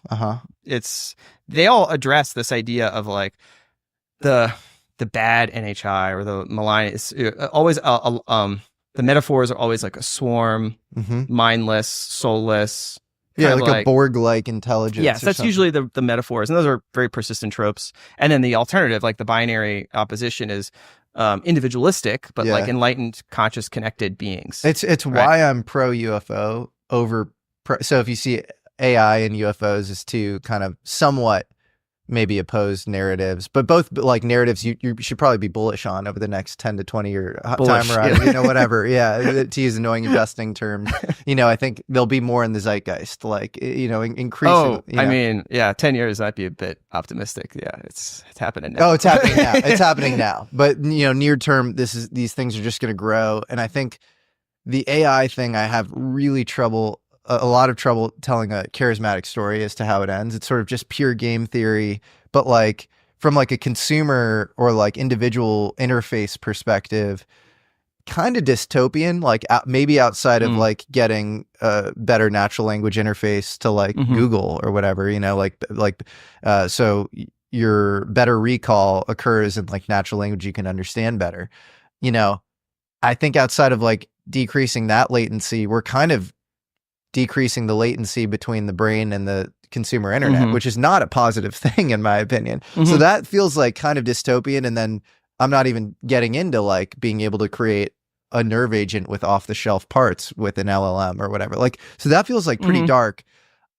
Speaker 1: they all address this idea of like the bad NHI or the malign. It's always the metaphors are always like a swarm, mindless, soulless.
Speaker 2: Yeah, like a Borg-like intelligence.
Speaker 1: Yes, that's usually the metaphors, and those are very persistent tropes. And then the alternative, like the binary opposition, is individualistic, but like enlightened, conscious, connected beings.
Speaker 2: It's why I'm pro UFO over. So if you see AI and UFOs as two kind of somewhat maybe opposed narratives, but both like narratives you should probably be bullish on over the next 10 to 20 year time horizon, you know, whatever. Yeah, to use annoying investing terms, you know, I think there'll be more in the zeitgeist, like, you know, increasing.
Speaker 1: Oh, I mean, 10 years might be a bit optimistic. Yeah, it's happening now.
Speaker 2: Oh, it's happening now. It's happening now. But, you know, near term, these things are just going to grow. And I think the AI thing, I have really a lot of trouble telling a charismatic story as to how it ends. It's sort of just pure game theory, but like from like a consumer or like individual interface perspective, kind of dystopian, like maybe outside of like getting a better natural language interface to like Google or whatever, you know, so your better recall occurs in like natural language you can understand better. You know, I think outside of like decreasing that latency, we're kind of decreasing the latency between the brain and the consumer internet, which is not a positive thing in my opinion. So that feels like kind of dystopian. And then I'm not even getting into like being able to create a nerve agent with off the shelf parts with an LLM or whatever. Like, so that feels like pretty dark.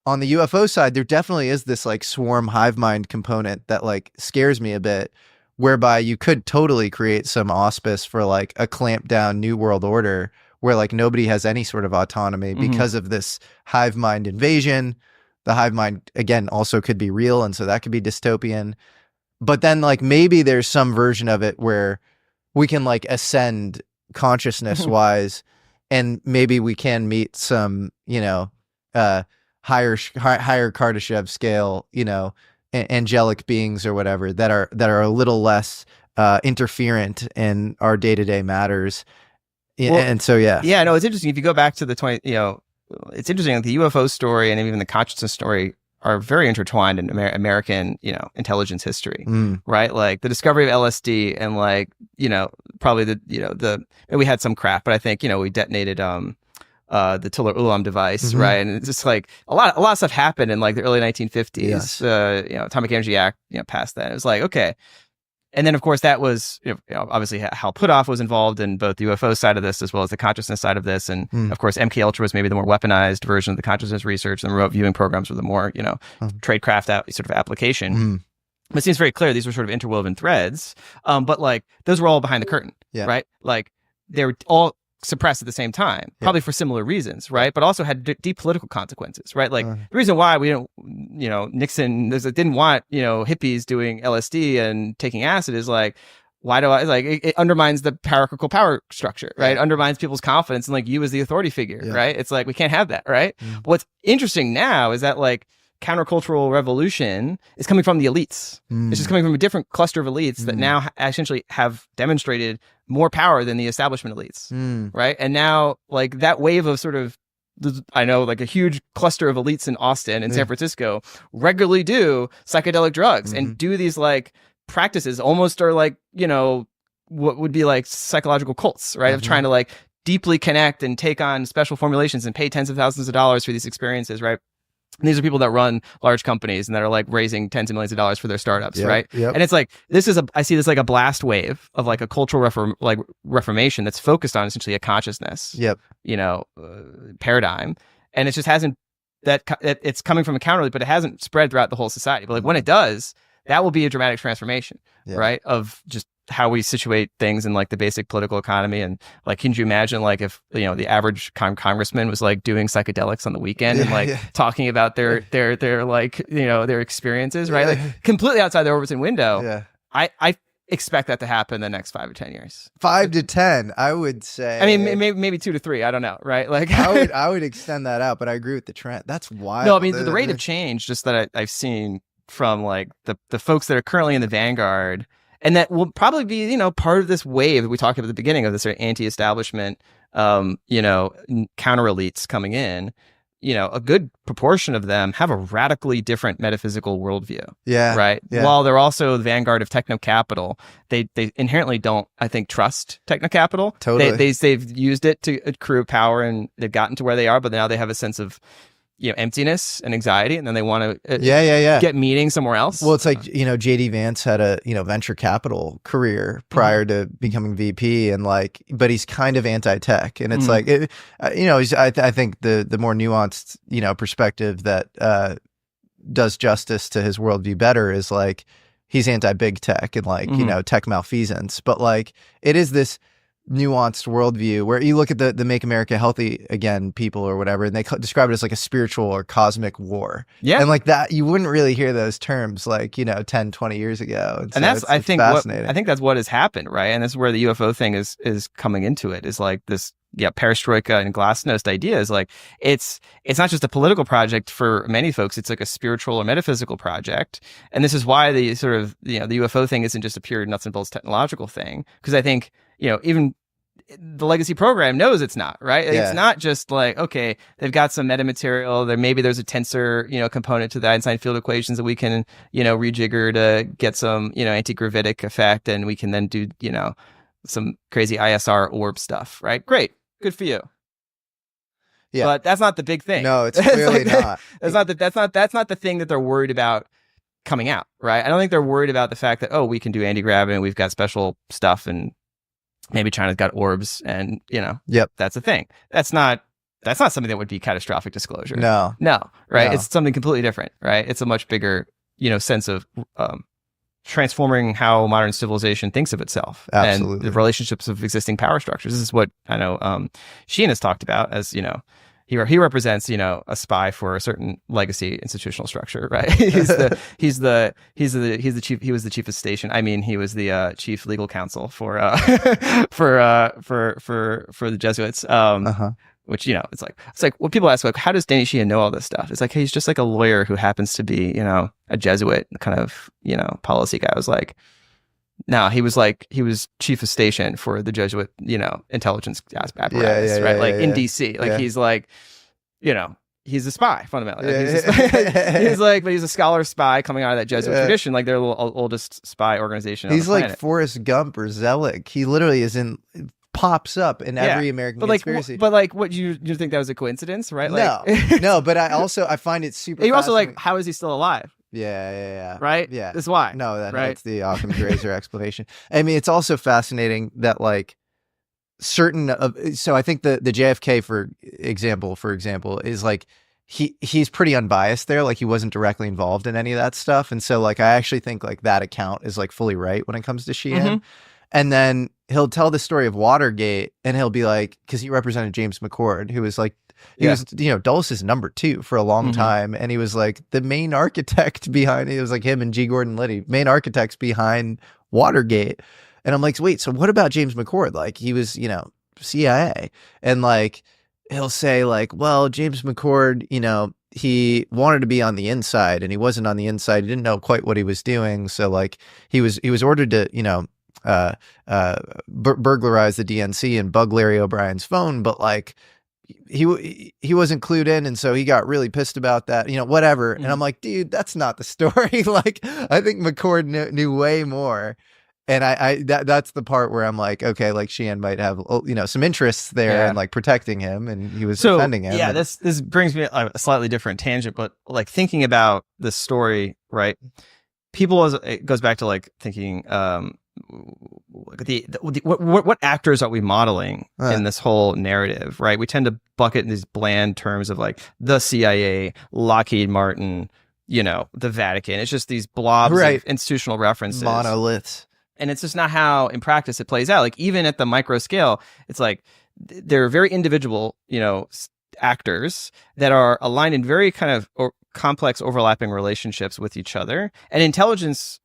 Speaker 2: On the UFO side, there definitely is this like swarm hive mind component that like scares me a bit, whereby you could totally create some auspice for like a clamped down new world order where like nobody has any sort of autonomy because of this hive mind invasion. The hive mind, again, also could be real, and so that could be dystopian. But then like maybe there's some version of it where we can like ascend consciousness wise, and maybe we can meet some, you know, higher Kardashev scale, you know, angelic beings or whatever that are a little less interferent in our day-to-day matters. Well, and so, yeah,
Speaker 1: no, it's interesting. If you go back to the 20, you know, it's interesting. Like the UFO story and even the consciousness story are very intertwined in American, you know, intelligence history, right? Like the discovery of LSD and like, you know, probably we had some craft, but I think, you know, we detonated the Tiller Ulam device, right? And it's just like a lot of stuff happened in like the early 1950s.
Speaker 2: Yes.
Speaker 1: Atomic Energy Act, passed that. It was like, okay. And then, of course, that was obviously Hal Puthoff was involved in both the UFO side of this as well as the consciousness side of this. And of course, MK Ultra was maybe the more weaponized version of the consciousness research, and the remote viewing programs were the more tradecraft sort of application. But it seems very clear these were sort of interwoven threads. But like those were all behind the curtain, right? Like they were all suppressed at the same time, probably for similar reasons, right? But also had deep political consequences, right? Like the reason why we don't, Nixon didn't want, hippies doing LSD and taking acid is like, why do I like it undermines the hierarchical power structure, right? It undermines people's confidence in like you as the authority figure, right? It's like we can't have that, right? What's interesting now is that like countercultural revolution is coming from the elites. It's just coming from a different cluster of elites that now essentially have demonstrated more power than the establishment elites, right? And now, like that wave of sort of, I know, like a huge cluster of elites in Austin and San Francisco regularly do psychedelic drugs and do these like practices, almost are like what would be like psychological cults, right? Of trying to like deeply connect and take on special formulations and pay tens of thousands of dollars for these experiences, right? And these are people that run large companies and that are like raising tens of millions of dollars for their startups, right? And it's like I see this like a blast wave of like a cultural reformation that's focused on essentially a consciousness, paradigm, and it just hasn't it's coming from a counter, but it hasn't spread throughout the whole society. But like when it does, that will be a dramatic transformation, right? Of just how we situate things in like the basic political economy. And like, can you imagine like if, the average congressman was like doing psychedelics on the weekend and like talking about their like, their experiences, right? Like completely outside their orbit and window. I expect that to happen in the next 5 or 10 years.
Speaker 2: 5 to 10, I would say.
Speaker 1: I mean, maybe 2 to 3. I don't know, right? Like
Speaker 2: I would extend that out, but I agree with the trend. That's wild.
Speaker 1: No, I mean the rate of change just that I've seen from like the folks that are currently in the vanguard. And that will probably be, part of this wave that we talked about at the beginning of this sort of anti-establishment, counter elites coming in. A good proportion of them have a radically different metaphysical worldview. Right. While they're also the vanguard of techno capital, they inherently don't, I think, trust techno capital.
Speaker 2: Totally.
Speaker 1: They've used it to accrue power and they've gotten to where they are, but now they have a sense of emptiness and anxiety, and then they want to get meaning somewhere else.
Speaker 2: Well, it's like, JD Vance had a, venture capital career prior to becoming VP, and like, but he's kind of anti-tech, and it's like, I think the more nuanced, perspective that does justice to his worldview better is like, he's anti-big tech and like, tech malfeasance, but like, it is this nuanced worldview where you look at the Make America Healthy Again people or whatever, and they describe it as like a spiritual or cosmic war. And like that, you wouldn't really hear those terms like, 10, 20 years ago. And so
Speaker 1: that's, I think
Speaker 2: fascinating.
Speaker 1: I think that's what has happened, right? And this is where the UFO thing is coming into it, is like this, perestroika and glasnost idea is like, it's not just a political project for many folks, it's like a spiritual or metaphysical project. And this is why the sort of, the UFO thing isn't just a pure nuts and bolts technological thing. Because I think, even the legacy program knows it's not, right? It's not just like, okay, they've got some metamaterial, maybe there's a tensor, component to the Einstein field equations that we can, rejigger to get some, anti-gravitic effect, and we can then do, some crazy ISR orb stuff, right? Great. Good for you. But that's not the big thing.
Speaker 2: No, it's clearly not.
Speaker 1: That's not the thing that they're worried about coming out, right? I don't think they're worried about the fact that, we can do anti-gravity and we've got special stuff, and maybe China's got orbs, and that's a thing. That's not something that would be catastrophic disclosure.
Speaker 2: No,
Speaker 1: right?
Speaker 2: No.
Speaker 1: It's something completely different, right? It's a much bigger, sense of transforming how modern civilization thinks of itself.
Speaker 2: Absolutely.
Speaker 1: And the relationships of existing power structures. This is what I know Sheen has talked about as, he represents, a spy for a certain legacy institutional structure, right? He was the chief of station. I mean, he was the chief legal counsel for the Jesuits. Which, it's like when people ask, like, how does Danny Sheehan know all this stuff? It's like, hey, he's just like a lawyer who happens to be, a Jesuit kind of, policy guy. I was like, no, he was chief of station for the Jesuit, intelligence apparatus, right? In DC. Like, he's like, he's a spy, fundamentally. He's like, but he's a scholar spy coming out of that Jesuit tradition, like their oldest spy organization.
Speaker 2: He's
Speaker 1: on the
Speaker 2: like
Speaker 1: planet.
Speaker 2: Forrest Gump or Zelig. He literally is in pops up in every American conspiracy.
Speaker 1: But like, what you think that was a coincidence, right? Like,
Speaker 2: No, no. But I find it super.
Speaker 1: You're also like, how is he still alive?
Speaker 2: Yeah.
Speaker 1: Right?
Speaker 2: Yeah.
Speaker 1: That's why.
Speaker 2: No,
Speaker 1: right?
Speaker 2: that's the Occam's razor explanation. I mean, it's also fascinating that like certain of, so I think the JFK for example is like he's pretty unbiased there. Like he wasn't directly involved in any of that stuff. And so like I actually think like that account is like fully right when it comes to Sheehan. And then he'll tell the story of Watergate and he'll be like, because he represented James McCord, who was like, he was, Dulles' number 2 for a long time. And he was like the main architect behind, it was like him and G. Gordon Liddy, main architects behind Watergate. And I'm like, wait, so what about James McCord? Like he was, CIA. And like, he'll say like, well, James McCord, he wanted to be on the inside and he wasn't on the inside. He didn't know quite what he was doing. So like he was ordered to, burglarize the DNC and bug Larry O'Brien's phone. But like, he wasn't clued in, and so he got really pissed about that, whatever. And I'm like, dude, that's not the story. Like, I think McCord knew way more. And that's the part where I'm like, okay, like Sheehan might have, some interests there and like protecting him, and he was defending him.
Speaker 1: Yeah, this brings me a slightly different tangent, but like thinking about the story, right? It goes back to like thinking, what actors are we modeling in this whole narrative, right? We tend to bucket in these bland terms of like the CIA, Lockheed Martin, the Vatican. It's just these blobs of institutional references,
Speaker 2: monoliths.
Speaker 1: And it's just not how in practice it plays out. Like even at the micro scale, it's like they're very individual, actors that are aligned in very kind of complex overlapping relationships with each other. And intelligence,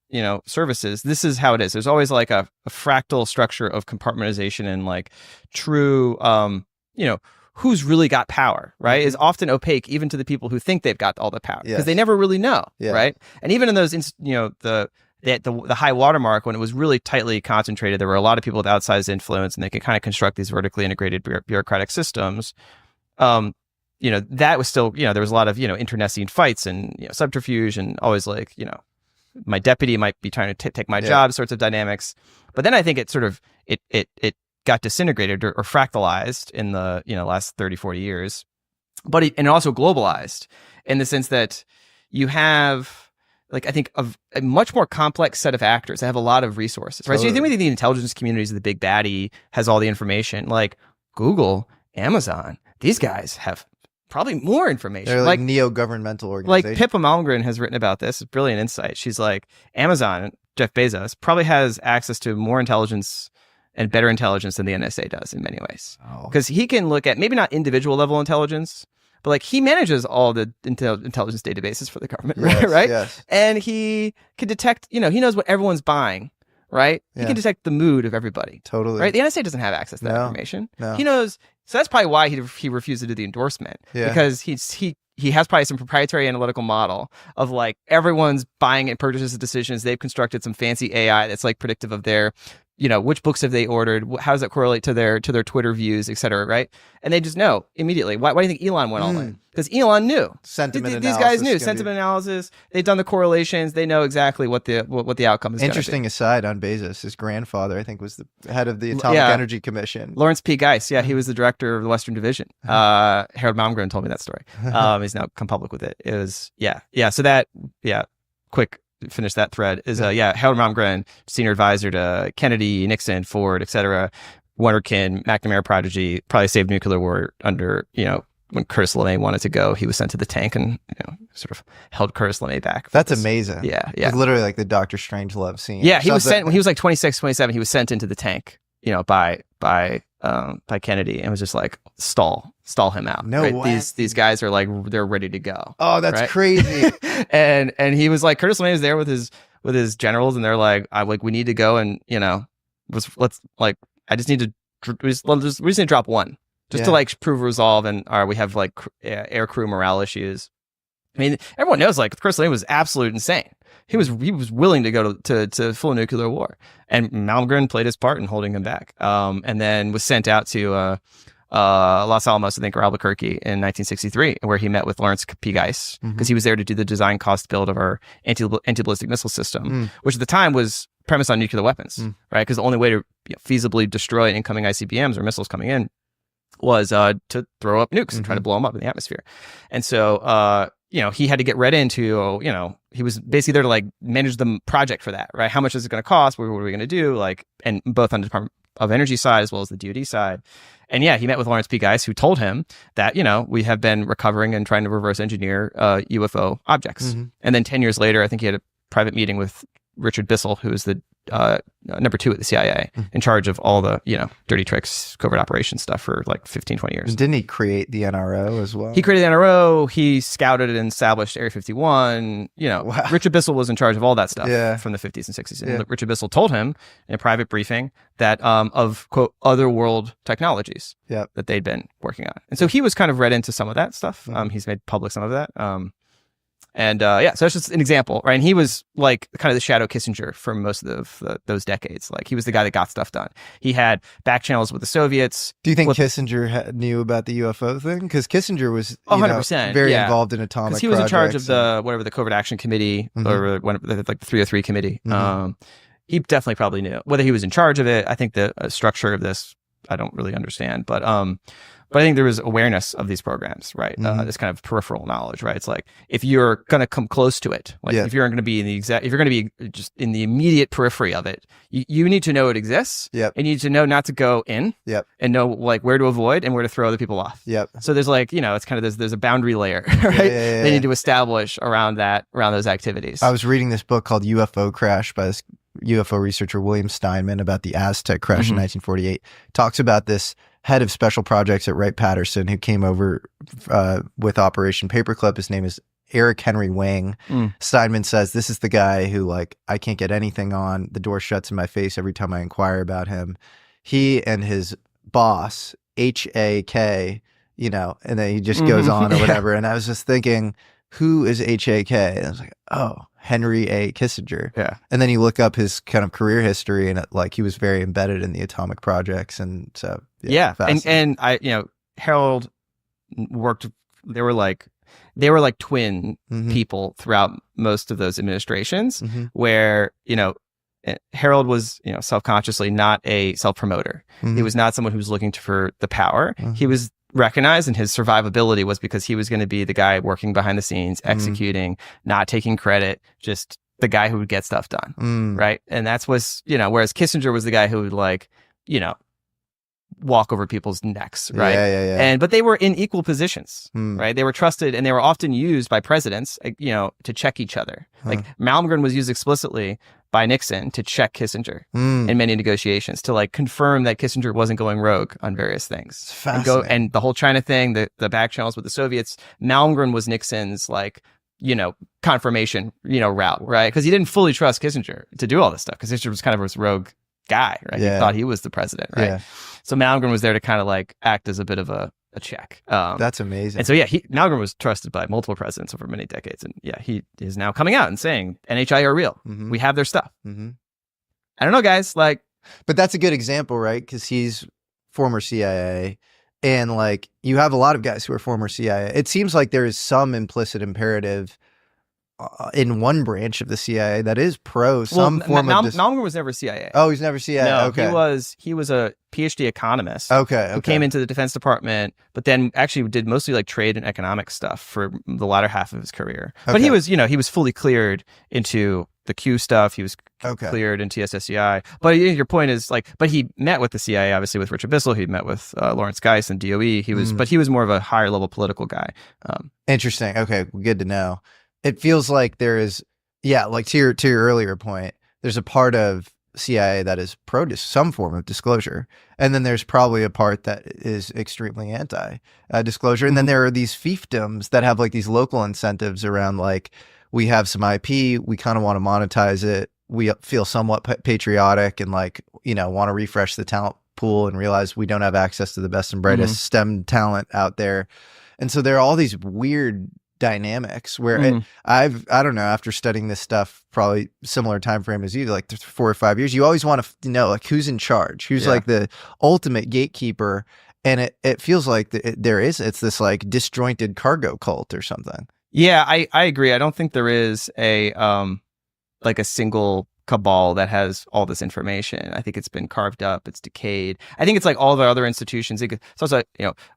Speaker 1: services, this is how it is. There's always like a fractal structure of compartmentalization and like true, who's really got power, right? Is often opaque even to the people who think they've got all the power because they never really know, right? And even in those, the high watermark, when it was really tightly concentrated, there were a lot of people with outsized influence, and they could kind of construct these vertically integrated bureaucratic systems. That was still, there was a lot of, internecine fights and subterfuge and always like, my deputy might be trying to take my job sorts of dynamics. But then I think it sort of, it got disintegrated or fractalized in the, last 30, 40 years. But it also globalized in the sense that you have, like, I think of a much more complex set of actors that have a lot of resources, right? So you think the intelligence communities of the big baddie has all the information, like Google, Amazon, these guys have probably more information.
Speaker 2: They're like neo-governmental organizations.
Speaker 1: Like Pippa Malmgren has written about this. It's brilliant insight. She's like, Amazon, Jeff Bezos, probably has access to more intelligence and better intelligence than the NSA does in many ways. Because he can look at maybe not individual level intelligence, but like he manages all the intelligence databases for the government, right?
Speaker 2: Yes.
Speaker 1: And he can detect, he knows what everyone's buying, right? He can detect the mood of everybody.
Speaker 2: Totally.
Speaker 1: Right? The NSA doesn't have access to that information.
Speaker 2: No.
Speaker 1: He knows. So that's probably why he refused to do the endorsement. Because he has probably some proprietary analytical model of like everyone's buying and purchases decisions. They've constructed some fancy AI that's like predictive of their, which books have they ordered? How does that correlate to their Twitter views, et cetera, right? And they just know immediately. Why do you think Elon went all in? Because Elon knew.
Speaker 2: Sentiment
Speaker 1: These guys knew. Sentiment analysis. They've done the correlations. They know exactly what the outcome is.
Speaker 2: Interesting aside on Bezos. His grandfather, I think, was the head of the Atomic Energy Commission.
Speaker 1: Lawrence P. Geist. Yeah, he was the director of the Western Division. Harold Malmgren told me that story. He's now come public with it. It was, So that, quick. Finish that thread is Harold Malmgren, senior advisor to Kennedy, Nixon, Ford, etc. Wunderkind, McNamara prodigy, probably saved nuclear war under when Curtis LeMay wanted to go, he was sent to the tank and sort of held Curtis LeMay back.
Speaker 2: That's amazing.
Speaker 1: Yeah.
Speaker 2: It's literally like the Doctor Strangelove scene.
Speaker 1: Yeah, he was sent when he was like 26, 27. He was sent into the tank, by Kennedy, and was just like stall him out.
Speaker 2: No way.
Speaker 1: These guys are like they're ready to go.
Speaker 2: Oh, that's crazy.
Speaker 1: and he was like Curtis LeMay was there with his generals, and they're like, we need to go and let's like I just need to we just need to drop one just to like prove resolve, and we have like air crew morale issues. I mean, everyone knows like Curtis LeMay was absolute insane. He was willing to go to full nuclear war, and Malmgren played his part in holding him back. And then was sent out to Los Alamos, I think, or Albuquerque in 1963, where he met with Lawrence P. Geist because he was there to do the design cost build of our anti-ballistic missile system, which at the time was premised on nuclear weapons, right? Because the only way to feasibly destroy incoming ICBMs or missiles coming in was to throw up nukes and try to blow them up in the atmosphere. And so, he had to get read into, he was basically there to like manage the project for that, right? How much is it going to cost? What are we going to do? Like, and both on the Department of Energy side as well as the DoD side. And yeah, he met with Lawrence P. Geis, who told him that, we have been recovering and trying to reverse engineer UFO objects. And then 10 years later, I think he had a private meeting with Richard Bissell, who is the number 2 at the CIA, in charge of all the, dirty tricks, covert operations stuff for like 15, 20 years.
Speaker 2: Didn't he create the NRO as well?
Speaker 1: He created the NRO. He scouted and established Area 51.
Speaker 2: Wow.
Speaker 1: Richard Bissell was in charge of all that stuff from the 50s and 60s. And Richard Bissell told him in a private briefing that of, quote, other world technologies that they'd been working on. And so he was kind of read into some of that stuff. He's made public some of that. So that's just an example, right? And he was like kind of the shadow Kissinger for most of those decades. Like he was the guy that got stuff done. He had back channels with the Soviets.
Speaker 2: Do you think Kissinger knew about the UFO thing? Because Kissinger was
Speaker 1: 100%
Speaker 2: very involved in atomic projects.
Speaker 1: Because he was in charge of the Covert Action Committee or like the 303 Committee. He definitely probably knew. Whether he was in charge of it, I think the structure of this, I don't really understand. But I think there was awareness of these programs, right? This kind of peripheral knowledge, right? It's like if you're going to come close to it, like if you're going to be if you're going to be just in the immediate periphery of it, you need to know it exists. And you need to know not to go in. And know like where to avoid and where to throw other people off. So there's like it's kind of there's a boundary layer, right? They need to establish around those activities.
Speaker 2: I was reading this book called UFO Crash by this UFO researcher William Steinman about the Aztec crash in 1948. Talks about this head of special projects at Wright-Patterson who came over with Operation Paperclip. His name is Eric Henry Wang. Steinman says, this is the guy who like, I can't get anything on. The door shuts in my face every time I inquire about him. He and his boss, H.A.K., and then he just goes on or whatever. And I was just thinking, who is H.A.K.? And I was like, oh, Henry A. Kissinger. And then you look up his kind of career history and he was very embedded in the atomic projects. And so,
Speaker 1: and I, Harold worked, they were like twin people throughout most of those administrations where, Harold was, self-consciously not a self-promoter. He was not someone who was looking for the power. He was recognized, and his survivability was because he was going to be the guy working behind the scenes, executing, not taking credit, just the guy who would get stuff done, right? And that's what's, whereas Kissinger was the guy who would walk over people's necks, right? But they were in equal positions, right? They were trusted, and they were often used by presidents, to check each other. Like Malmgren was used explicitly by Nixon to check Kissinger in many negotiations, to confirm that Kissinger wasn't going rogue on various things. And the whole China thing, the back channels with the Soviets, Malmgren was Nixon's confirmation, route, right? Because he didn't fully trust Kissinger to do all this stuff. Kissinger was kind of this rogue guy, right? He thought he was the president, right? So Malmgren was there to kind of act as a bit of a check.
Speaker 2: That's amazing.
Speaker 1: And so Malmgren was trusted by multiple presidents over many decades, and he is now coming out and saying NHI are real. We have their stuff. I don't know, guys. But
Speaker 2: that's a good example, right? Because he's former CIA, and you have a lot of guys who are former CIA. It seems like there is some implicit imperative in one branch of the CIA that is pro some form of
Speaker 1: Malmgren was never CIA.
Speaker 2: Oh, he's never CIA.
Speaker 1: No,
Speaker 2: okay.
Speaker 1: He was a PhD economist.
Speaker 2: Okay.
Speaker 1: Who came into the Defense Department, but then actually did mostly trade and economic stuff for the latter half of his career. But he was, he was fully cleared into the Q stuff. He was cleared into SSCI. But your point is but he met with the CIA, obviously with Richard Bissell. He met with Lawrence Geis and DOE. But he was more of a higher level political guy.
Speaker 2: Interesting. Okay, good to know. It feels like there is, to your earlier point, there's a part of CIA that is pro some form of disclosure, and then there's probably a part that is extremely anti disclosure, and then there are these fiefdoms that have these local incentives around we have some IP, we kind of want to monetize it, we feel somewhat patriotic, and want to refresh the talent pool and realize we don't have access to the best and brightest STEM talent out there, and so there are all these weird dynamics where I don't know, after studying this stuff probably similar time frame as you, 4 or 5 years, you always want to know who's in charge, who's the ultimate gatekeeper, and it feels like it's this disjointed cargo cult or something.
Speaker 1: I agree. I don't think there is a a single cabal that has all this information. I think it's been carved up, it's decayed. I think it's like all of our other institutions. It's also,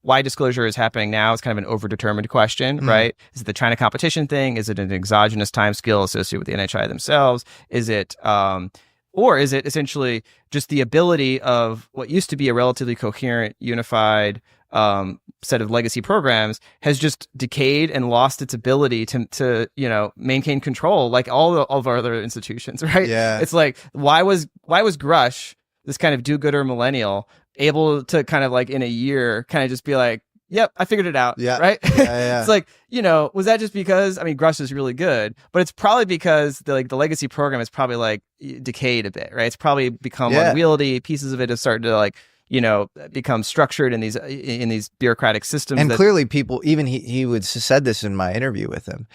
Speaker 1: why disclosure is happening now is kind of an overdetermined question, right? Is it the China competition thing? Is it an exogenous time scale associated with the NHI themselves? Is it, or is it essentially just the ability of what used to be a relatively coherent, unified set of legacy programs has just decayed and lost its ability to maintain control like all of our other institutions, right?
Speaker 2: Yeah.
Speaker 1: It's like, why was Grush, this kind of do-gooder millennial, able to kind of like in a year kind of just be like, yep, I figured it out.
Speaker 2: Yeah.
Speaker 1: Right.
Speaker 2: Yeah.
Speaker 1: It's like, was that just because, Grush is really good, but it's probably because the legacy program is probably like decayed a bit, right? It's probably become unwieldy. Pieces of it have started to like, become structured in these bureaucratic systems.
Speaker 2: And clearly people, even he would said this in my interview with him,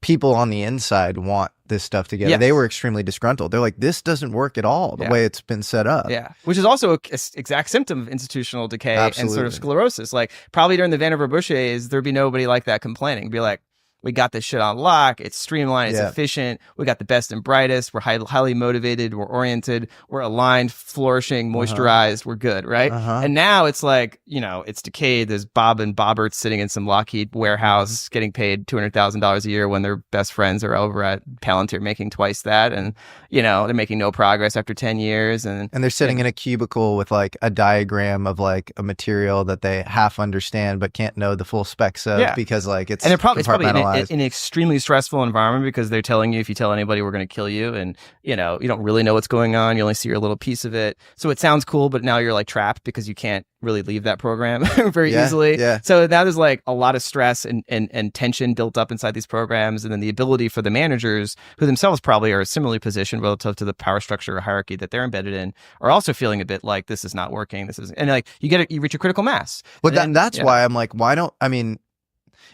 Speaker 2: people on the inside want this stuff together.
Speaker 1: Yes.
Speaker 2: They were extremely disgruntled. They're like, this doesn't work at all the way it's been set up.
Speaker 1: Yeah, which is also an exact symptom of institutional decay and sort of sclerosis. Like probably during the Vannevar Bush days, there'd be nobody like that complaining. Be like, we got this shit on lock. It's streamlined. It's efficient. We got the best and brightest. We're highly motivated. We're oriented. We're aligned, flourishing, moisturized. We're good, right? And now it's like, it's decayed. There's Bob and Bobbert sitting in some Lockheed warehouse getting paid $200,000 a year when their best friends are over at Palantir making twice that. And, they're making no progress after 10 years. And
Speaker 2: they're sitting in a cubicle with like a diagram of like a material that they half understand but can't know the full specs of because like it's compartmentalized.
Speaker 1: An extremely stressful environment because they're telling you, if you tell anybody, we're going to kill you, and you don't really know what's going on. You only see your little piece of it, so it sounds cool, but now you're like trapped because you can't really leave that program very easily. So now there's like a lot of stress and tension built up inside these programs, and then the ability for the managers, who themselves probably are similarly positioned relative to the power structure or hierarchy that they're embedded in, are also feeling a bit like this is not working. And like you reach a critical mass.
Speaker 2: But that's why I'm like, why don't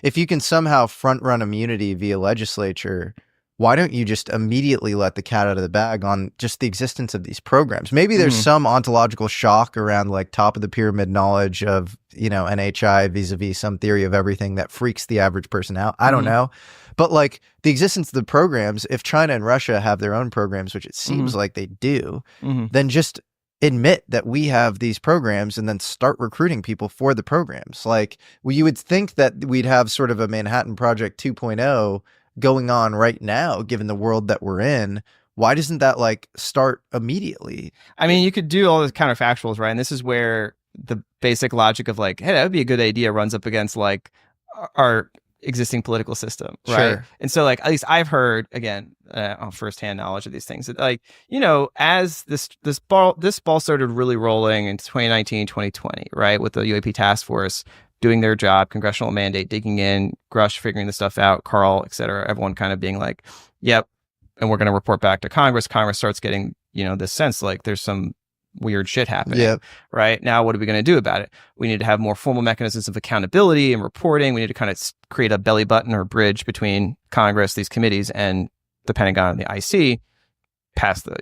Speaker 2: if you can somehow front run immunity via legislature, why don't you just immediately let the cat out of the bag on just the existence of these programs? Maybe there's some ontological shock around like top of the pyramid knowledge of, NHI vis-a-vis some theory of everything that freaks the average person out. I don't know. But like the existence of the programs, if China and Russia have their own programs, which it seems like they do, then just admit that we have these programs and then start recruiting people for the programs. Like you would think that we'd have sort of a Manhattan Project 2.0 going on right now, given the world that we're in. Why doesn't that like start immediately?
Speaker 1: You could do all the counterfactuals, right? And this is where the basic logic of like, hey, that would be a good idea runs up against like our existing political system, right?
Speaker 2: Sure.
Speaker 1: And so like, at least I've heard, again, firsthand knowledge of these things, that like, as this ball started really rolling in 2019, 2020, right? With the UAP task force doing their job, congressional mandate, digging in, Grush figuring the stuff out, Carl, et cetera, everyone kind of being like, yep, and we're going to report back to Congress. Congress starts getting, this sense like there's some weird shit happening, right? Now, what are we going to do about it? We need to have more formal mechanisms of accountability and reporting. We need to kind of create a belly button or bridge between Congress, these committees, and the Pentagon and the IC. Pass the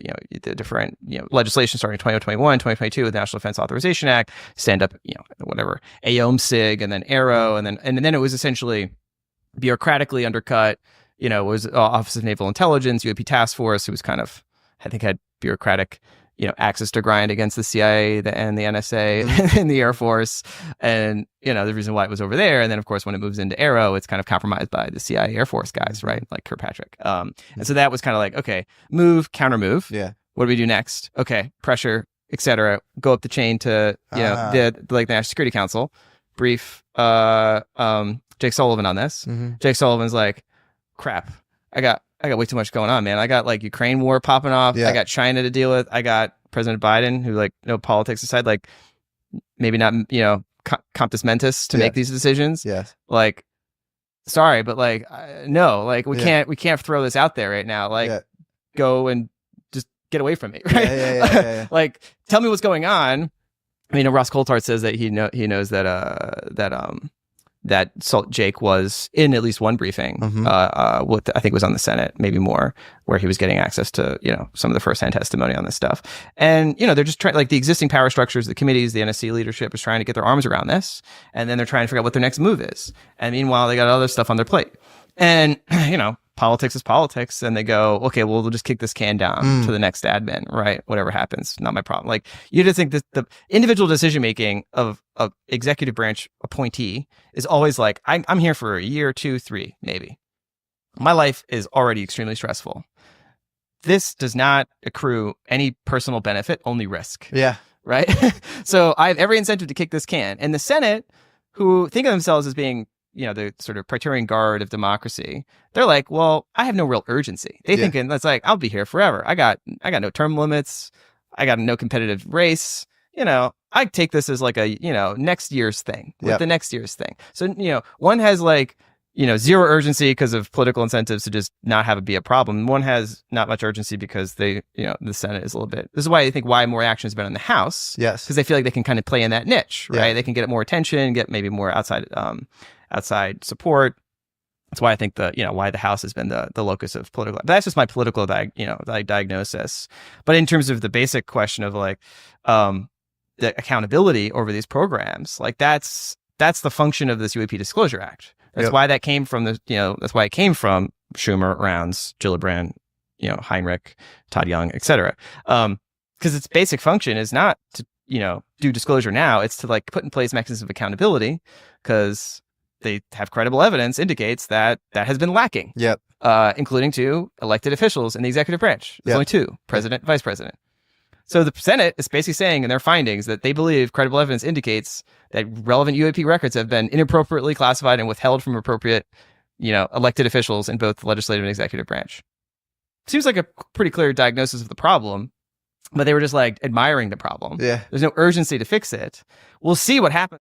Speaker 1: different legislation starting in 2021, 2022 with the National Defense Authorization Act, stand up whatever AOMSIG and then ARROW, and then it was essentially bureaucratically undercut. It was Office of Naval Intelligence, UAP Task Force, who was kind of, I think, had bureaucratic access to grind against the CIA and the NSA and the Air Force, and the reason why it was over there. And then of course when it moves into ARROW, it's kind of compromised by the CIA Air Force guys, right? Like Kirkpatrick. And so that was kind of like, okay, move, counter move.
Speaker 2: Yeah.
Speaker 1: What do we do next? Okay, pressure, etc. Go up the chain to the National Security Council. Brief Jake Sullivan on this. Jake Sullivan's like, crap, I got way too much going on, man. I got like Ukraine war popping off. I got China to deal with. I got President Biden, who like, politics aside, like maybe not, comptus mentis to make these decisions.
Speaker 2: Yes.
Speaker 1: Like, sorry, but like, no, like we can't throw this out there right now. Like, go and just get away from me, right?
Speaker 2: Yeah.
Speaker 1: Like, tell me what's going on. Ross Coulthard says that he knows that Jake was in at least one briefing, I think it was on the Senate, maybe more, where he was getting access to, some of the firsthand testimony on this stuff. And, they're just trying, like the existing power structures, the committees, the NSC leadership is trying to get their arms around this. And then they're trying to figure out what their next move is. And meanwhile, they got other stuff on their plate. And, politics is politics, and they go, okay, well, we'll just kick this can down to the next admin, right? Whatever happens, not my problem. Like, you just think that the individual decision making of executive branch appointee is always like, I'm here for a year, 2, 3, maybe. My life is already extremely stressful. This does not accrue any personal benefit, only risk.
Speaker 2: Yeah.
Speaker 1: Right? So I have every incentive to kick this can. And the Senate, who think of themselves as being, the sort of Praetorian Guard of democracy, they're like, well, I have no real urgency. They thinking that's like, I'll be here forever. I got no term limits. I got no competitive race. I take this as like a, next year's thing with the next year's thing. So, one has like, zero urgency because of political incentives to just not have it be a problem. One has not much urgency because they, the Senate is a little bit. This is why I think why more action has been in the House.
Speaker 2: Yes.
Speaker 1: Because they feel like they can kind of play in that niche, right? They can get more attention, get maybe more outside support. That's why I think why the House has been the locus of political. But that's just my political diagnosis. But in terms of the basic question of like the accountability over these programs, like that's the function of this UAP Disclosure Act. That's why that came from that's why it came from Schumer, Rounds, Gillibrand, Heinrich, Todd Young, etc. Because its basic function is not to, do disclosure now. It's to like put in place mechanisms of accountability because they have credible evidence indicates that has been lacking.
Speaker 2: Yep.
Speaker 1: Including to elected officials in the executive branch. There's only 2, president, vice president. So the Senate is basically saying in their findings that they believe credible evidence indicates that relevant UAP records have been inappropriately classified and withheld from appropriate, elected officials in both the legislative and executive branch. Seems like a pretty clear diagnosis of the problem, but they were just like admiring the problem.
Speaker 2: Yeah.
Speaker 1: There's no urgency to fix it. We'll see what happens.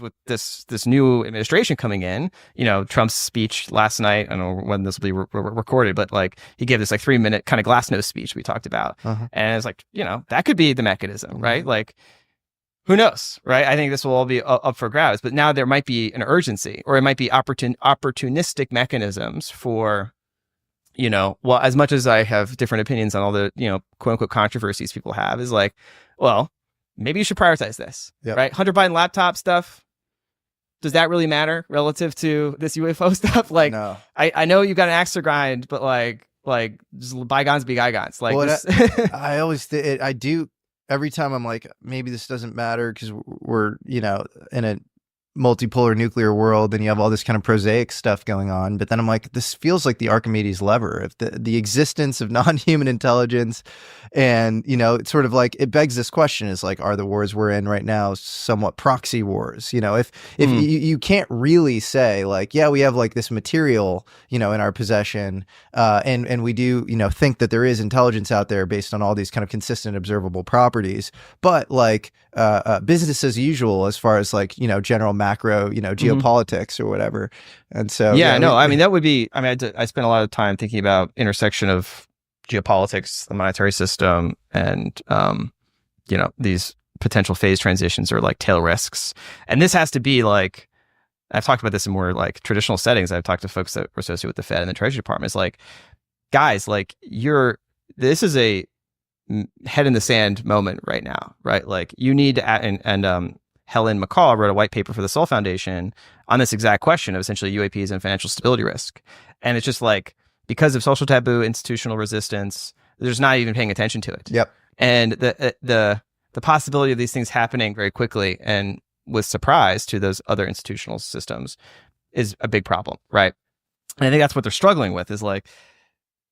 Speaker 1: With this new administration coming in, Trump's speech last night, I don't know when this will be recorded, but like he gave this like 3-minute kind of glassnose speech we talked about. And it's like, that could be the mechanism, right? Like, who knows, right? I think this will all be up for grabs, but now there might be an urgency, or it might be opportunistic mechanisms for, well, as much as I have different opinions on all the, quote unquote controversies people have, is like, well, maybe you should prioritize this, right? Hunter Biden laptop stuff. Does that really matter relative to this UFO stuff? Like, no. I know you've got an axe to grind, but like just bygones be bygones. Like,
Speaker 2: well, I always I do every time I'm like, maybe this doesn't matter because we're in a multipolar nuclear world and you have all this kind of prosaic stuff going on. But then I'm like, this feels like the Archimedes lever. If the existence of non-human intelligence and, it's sort of like, it begs this question is like, are the wars we're in right now somewhat proxy wars? If you can't really say like, yeah, we have like this material, in our possession. And we do, think that there is intelligence out there based on all these kind of consistent observable properties, but like, business as usual as far as like, general macro, geopolitics or whatever. And so,
Speaker 1: I mean, that would be, I spent a lot of time thinking about intersection of geopolitics, the monetary system, and, these potential phase transitions or like tail risks. And this has to be like, I've talked about this in more like traditional settings. I've talked to folks that were associated with the Fed and the Treasury Department. It's like, guys, like this is a head in the sand moment right now, right? Like you need to, and Helen McCall wrote a white paper for the Sol Foundation on this exact question of essentially UAPs and financial stability risk. And it's just like, because of social taboo, institutional resistance, there's not even paying attention to it.
Speaker 2: Yep.
Speaker 1: And the possibility of these things happening very quickly and with surprise to those other institutional systems is a big problem, right? And I think that's what they're struggling with is like,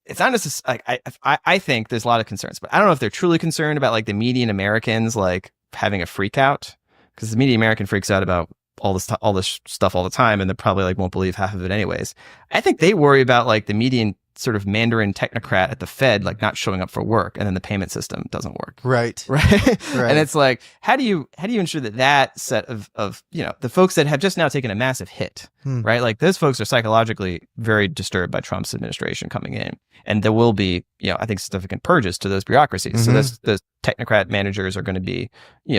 Speaker 1: it's not necessarily, like, I think there's a lot of concerns, but I don't know if they're truly concerned about like the median Americans like having a freak out, because the median American freaks out about all this stuff all the time, and they probably like won't believe half of it anyways. I think they worry about like the median sort of Mandarin technocrat at the Fed like not showing up for work, and then the payment system doesn't work.
Speaker 2: Right.
Speaker 1: And it's like, how do you ensure that set of the folks that have just now taken a massive hit, right? Like those folks are psychologically very disturbed by Trump's administration coming in, and there will be I think significant purges to those bureaucracies. So those technocrat managers are going to be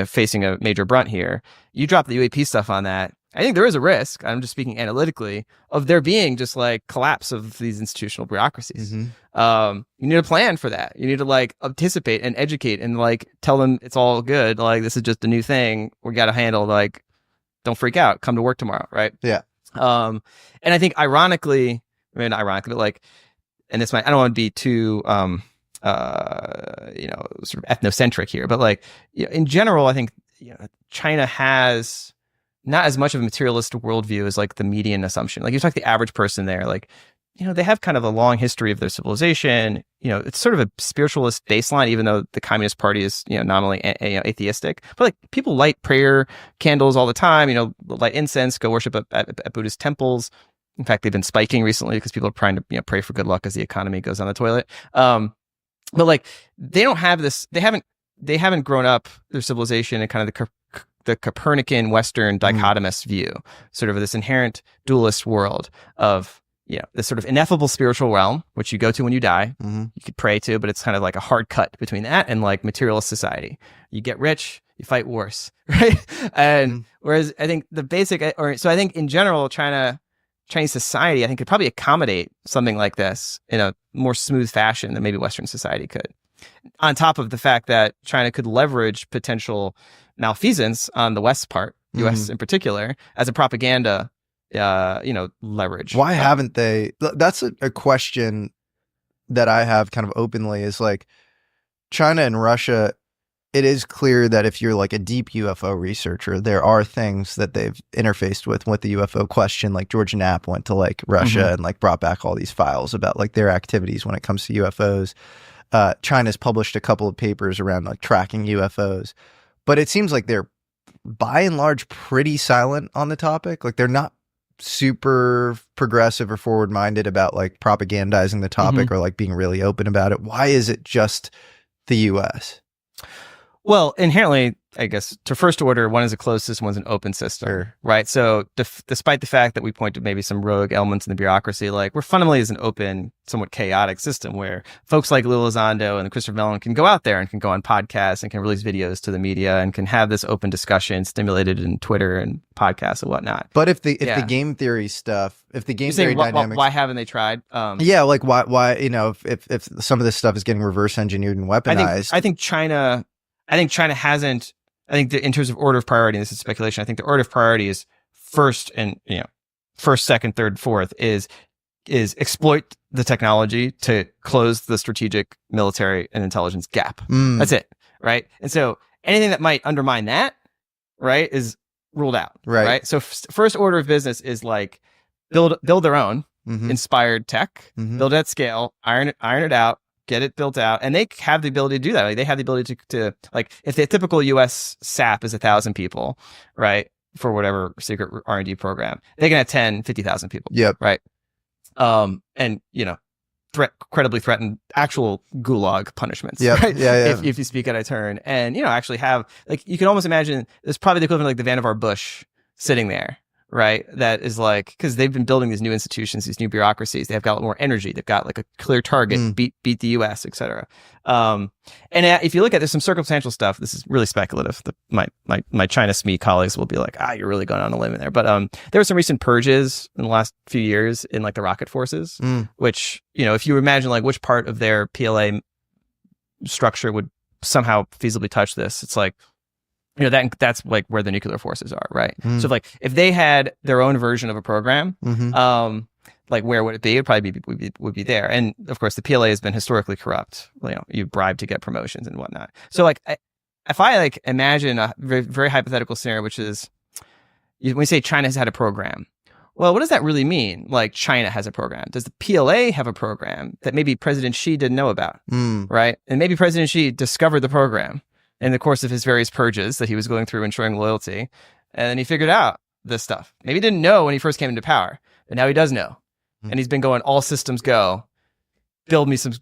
Speaker 1: facing a major brunt here. You drop the UAP stuff on that, I think there is a risk, I'm just speaking analytically, of there being just like collapse of these institutional bureaucracies. You need a plan for that. You need to like anticipate and educate and like tell them it's all good. Like this is just a new thing. We got to handle, like, don't freak out. Come to work tomorrow. Right.
Speaker 2: Yeah.
Speaker 1: And I think ironically, but like, and this might, I don't want to be too, sort of ethnocentric here, but like, in general, I think, China has not as much of a materialist worldview as like the median assumption. Like you talk to the average person there, like, they have kind of a long history of their civilization. It's sort of a spiritualist baseline, even though the Communist Party is, nominally atheistic. But like people light prayer candles all the time, light incense, go worship at Buddhist temples. In fact, they've been spiking recently because people are trying to pray for good luck as the economy goes down the toilet. But like they don't have this. They haven't grown up their civilization in kind of the Copernican Western dichotomous view, sort of this inherent dualist world of this sort of ineffable spiritual realm, which you go to when you die. You could pray to, but it's kind of like a hard cut between that and like materialist society. You get rich, you fight wars, right? And whereas I think the basic, so I think in general, Chinese society, I think could probably accommodate something like this in a more smooth fashion than maybe Western society could. On top of the fact that China could leverage potential malfeasance on the West part, U.S. in particular, as a propaganda, leverage.
Speaker 2: Why haven't they? That's a question that I have kind of openly is like China and Russia. It is clear that if you're like a deep UFO researcher, there are things that they've interfaced with the UFO question. Like George Knapp went to like Russia and like brought back all these files about like their activities when it comes to UFOs. China's published a couple of papers around like tracking UFOs, but it seems like they're by and large pretty silent on the topic. Like they're not super progressive or forward minded about like propagandizing the topic or like being really open about it. Why is it just the US?
Speaker 1: Well, inherently, I guess, to first order, one is a closed system, one's an open system, right? So despite the fact that we point to maybe some rogue elements in the bureaucracy, like we're fundamentally is an open, somewhat chaotic system where folks like Lou Elizondo and Christopher Mellon can go out there and can go on podcasts and can release videos to the media and can have this open discussion stimulated in Twitter and podcasts and whatnot.
Speaker 2: But if the game theory stuff, if the game theory dynamics,
Speaker 1: why haven't they tried?
Speaker 2: Like why if some of this stuff is getting reverse engineered and weaponized,
Speaker 1: I think China hasn't. I think that in terms of order of priority, and this is speculation, I think the order of priority is first, second, third, fourth is exploit the technology to close the strategic military and intelligence gap. That's it, right? And so anything that might undermine that, right, is ruled out, right? So first order of business is like build their own inspired tech, build it at scale, iron it out, get it built out, and they have the ability to do that. Like they have the ability to like if the typical U.S. SAP is 1,000 people, right, for whatever secret R&D program, they can have 10, 50,000 people.
Speaker 2: Yep.
Speaker 1: Right. And credibly threaten actual gulag punishments.
Speaker 2: Yep.
Speaker 1: Right?
Speaker 2: Yeah.
Speaker 1: If you speak out of turn, and actually have like you can almost imagine there's probably the equivalent of like the Vannevar Bush sitting there. Right. That is like, because they've been building these new institutions, these new bureaucracies. They've got more energy. They've got like a clear target, beat the US, et cetera. And if you look at, there's some circumstantial stuff. This is really speculative. My China SME colleagues will be like, you're really going on a limb in there. But there were some recent purges in the last few years in like the rocket forces, which, if you imagine like which part of their PLA structure would somehow feasibly touch this, it's like, that's like where the nuclear forces are, right? So if they had their own version of a program, like where would it be? It'd probably would be there. And of course, the PLA has been historically corrupt. You bribe to get promotions and whatnot. So if I imagine a very, very hypothetical scenario, which is when we say China has had a program, well, what does that really mean? Like China has a program. Does the PLA have a program that maybe President Xi didn't know about, right? And maybe President Xi discovered the program in the course of his various purges that he was going through ensuring loyalty. And then he figured out this stuff. Maybe he didn't know when he first came into power, but now he does know. And he's been going all systems go build me some,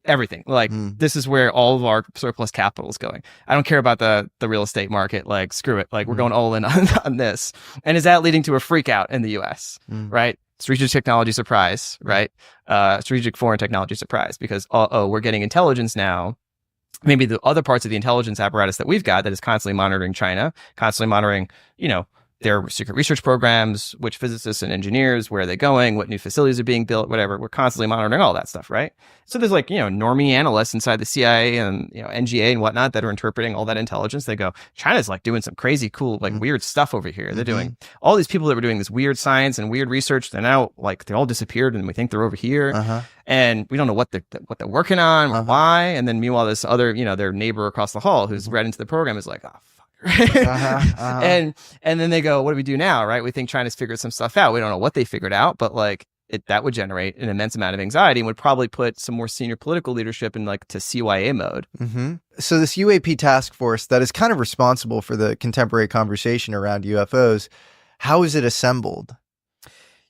Speaker 1: everything. Like, this is where all of our surplus capital is going. I don't care about the real estate market. Like, screw it. Like, we're going all in on this. And is that leading to a freak out in the US, right? Strategic technology surprise, right? Strategic foreign technology surprise, because, we're getting intelligence now. Maybe the other parts of the intelligence apparatus that we've got that is constantly monitoring China, constantly monitoring, their secret research programs, which physicists and engineers, where are they going, what new facilities are being built, whatever. We're constantly monitoring all that stuff, right? So there's like, normie analysts inside the CIA and, NGA and whatnot that are interpreting all that intelligence. They go, China's like doing some crazy, cool, like weird stuff over here. They're doing all these people that were doing this weird science and weird research. They're now like, they all disappeared and we think they're over here. And we don't know what they're working on or why. And then meanwhile, this other, their neighbor across the hall who's read into the program is like, oh, and then they go, what do we do now, right? We think China's figured some stuff out. We don't know what they figured out, but like that would generate an immense amount of anxiety and would probably put some more senior political leadership in like to CYA mode.
Speaker 2: So this UAP task force that is kind of responsible for the contemporary conversation around UFOs, how is it assembled?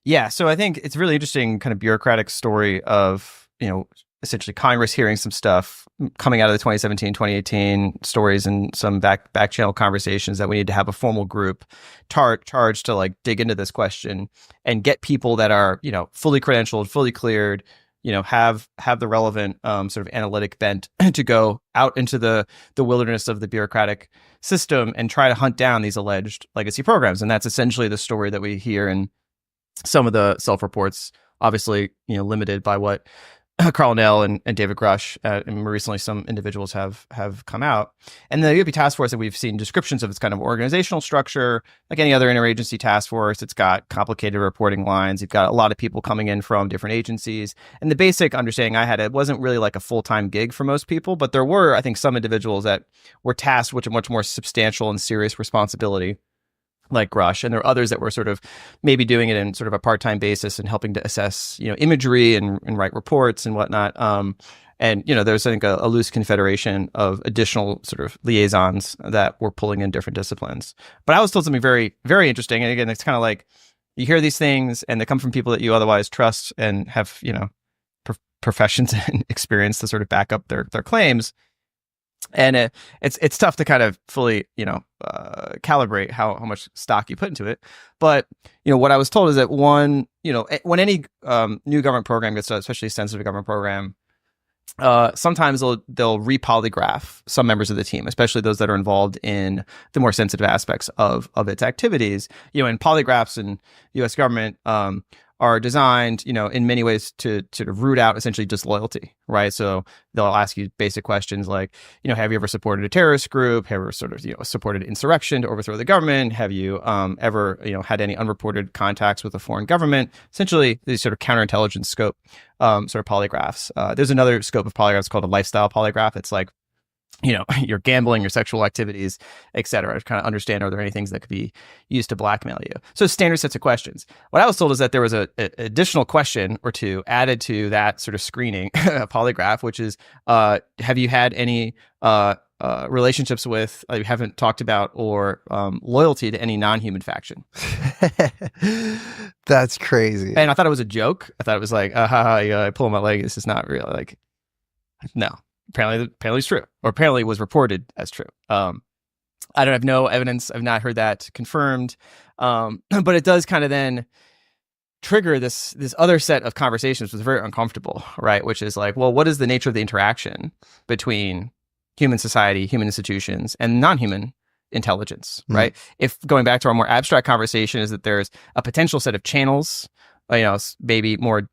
Speaker 1: Yeah, so I think it's really interesting kind of bureaucratic story of, essentially Congress hearing some stuff coming out of the 2017, 2018 stories and some back channel conversations that we need to have a formal group charged to like dig into this question and get people that are, fully credentialed, fully cleared, have the relevant sort of analytic bent to go out into the wilderness of the bureaucratic system and try to hunt down these alleged legacy programs. And that's essentially the story that we hear in some of the self-reports, obviously, limited by what Carl Nell and David Grush, and more recently some individuals have come out. And the UAP task force that we've seen descriptions of its kind of organizational structure, like any other interagency task force. It's got complicated reporting lines. You've got a lot of people coming in from different agencies. And the basic understanding I had, it wasn't really like a full-time gig for most people, but there were, I think, some individuals that were tasked with a much more substantial and serious responsibility, like Grush, and there are others that were sort of maybe doing it in sort of a part-time basis and helping to assess, imagery and write reports and whatnot. And, there's, I think, a loose confederation of additional sort of liaisons that were pulling in different disciplines. But I was told something very, very interesting. And again, it's kind of like you hear these things and they come from people that you otherwise trust and have, professions and experience to sort of back up their claims. And it's tough to kind of fully, calibrate how much stock you put into it. But, what I was told is that when any new government program gets started, especially a sensitive government program, sometimes they'll repolygraph some members of the team, especially those that are involved in the more sensitive aspects of its activities. And polygraphs in the U.S. government are designed, in many ways to sort of root out essentially disloyalty, right? So they'll ask you basic questions like, have you ever supported a terrorist group? Have you ever sort of, supported insurrection to overthrow the government? Have you ever, had any unreported contacts with a foreign government? Essentially, these sort of counterintelligence scope sort of polygraphs. There's another scope of polygraphs called a lifestyle polygraph. It's like, your gambling, your sexual activities, et cetera, to kind of understand, are there any things that could be used to blackmail you? So standard sets of questions. What I was told is that there was a additional question or two added to that sort of screening polygraph, which is, have you had any relationships with, you haven't talked about, or loyalty to any non-human faction?
Speaker 2: That's crazy.
Speaker 1: And I thought it was a joke. I thought it was like, I pull my leg. This is not real. Like, no. Apparently it's true, or apparently it was reported as true. I don't have no evidence. I've not heard that confirmed. But it does kind of then trigger this other set of conversations, which is very uncomfortable, right? Which is like, well, what is the nature of the interaction between human society, human institutions, and non-human intelligence, right? If going back to our more abstract conversation is that there's a potential set of channels, maybe more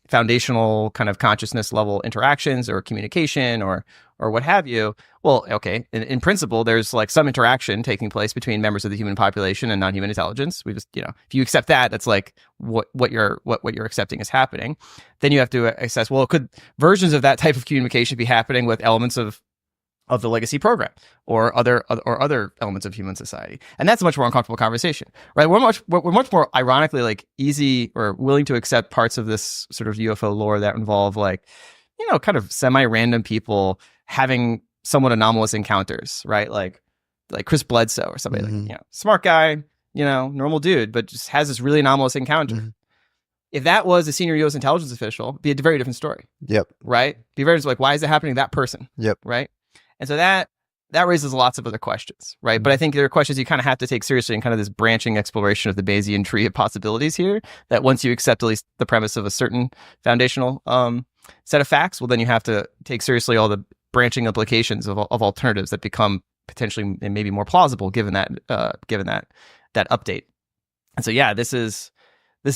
Speaker 1: foundational kind of consciousness level interactions or communication or what have you. Well, okay, in principle, there's like some interaction taking place between members of the human population and non-human intelligence. We just, if you accept that, that's like what you're accepting is happening. Then you have to assess, well, could versions of that type of communication be happening with elements of the legacy program or other elements of human society? And that's a much more uncomfortable conversation, right? We're much more ironically like easy or willing to accept parts of this sort of UFO lore that involve like, kind of semi-random people having somewhat anomalous encounters, right? Like Chris Bledsoe or somebody like, smart guy, normal dude, but just has this really anomalous encounter. if that was a senior U.S. intelligence official, it'd be a very different story,
Speaker 2: Yep.
Speaker 1: right? Be very like, why is it happening to that person?
Speaker 2: Yep.
Speaker 1: Right? And so that raises lots of other questions, right? But I think there are questions you kind of have to take seriously in kind of this branching exploration of the Bayesian tree of possibilities here, that once you accept at least the premise of a certain foundational set of facts, well, then you have to take seriously all the branching implications of alternatives that become potentially and maybe more plausible given that update. And so, yeah, this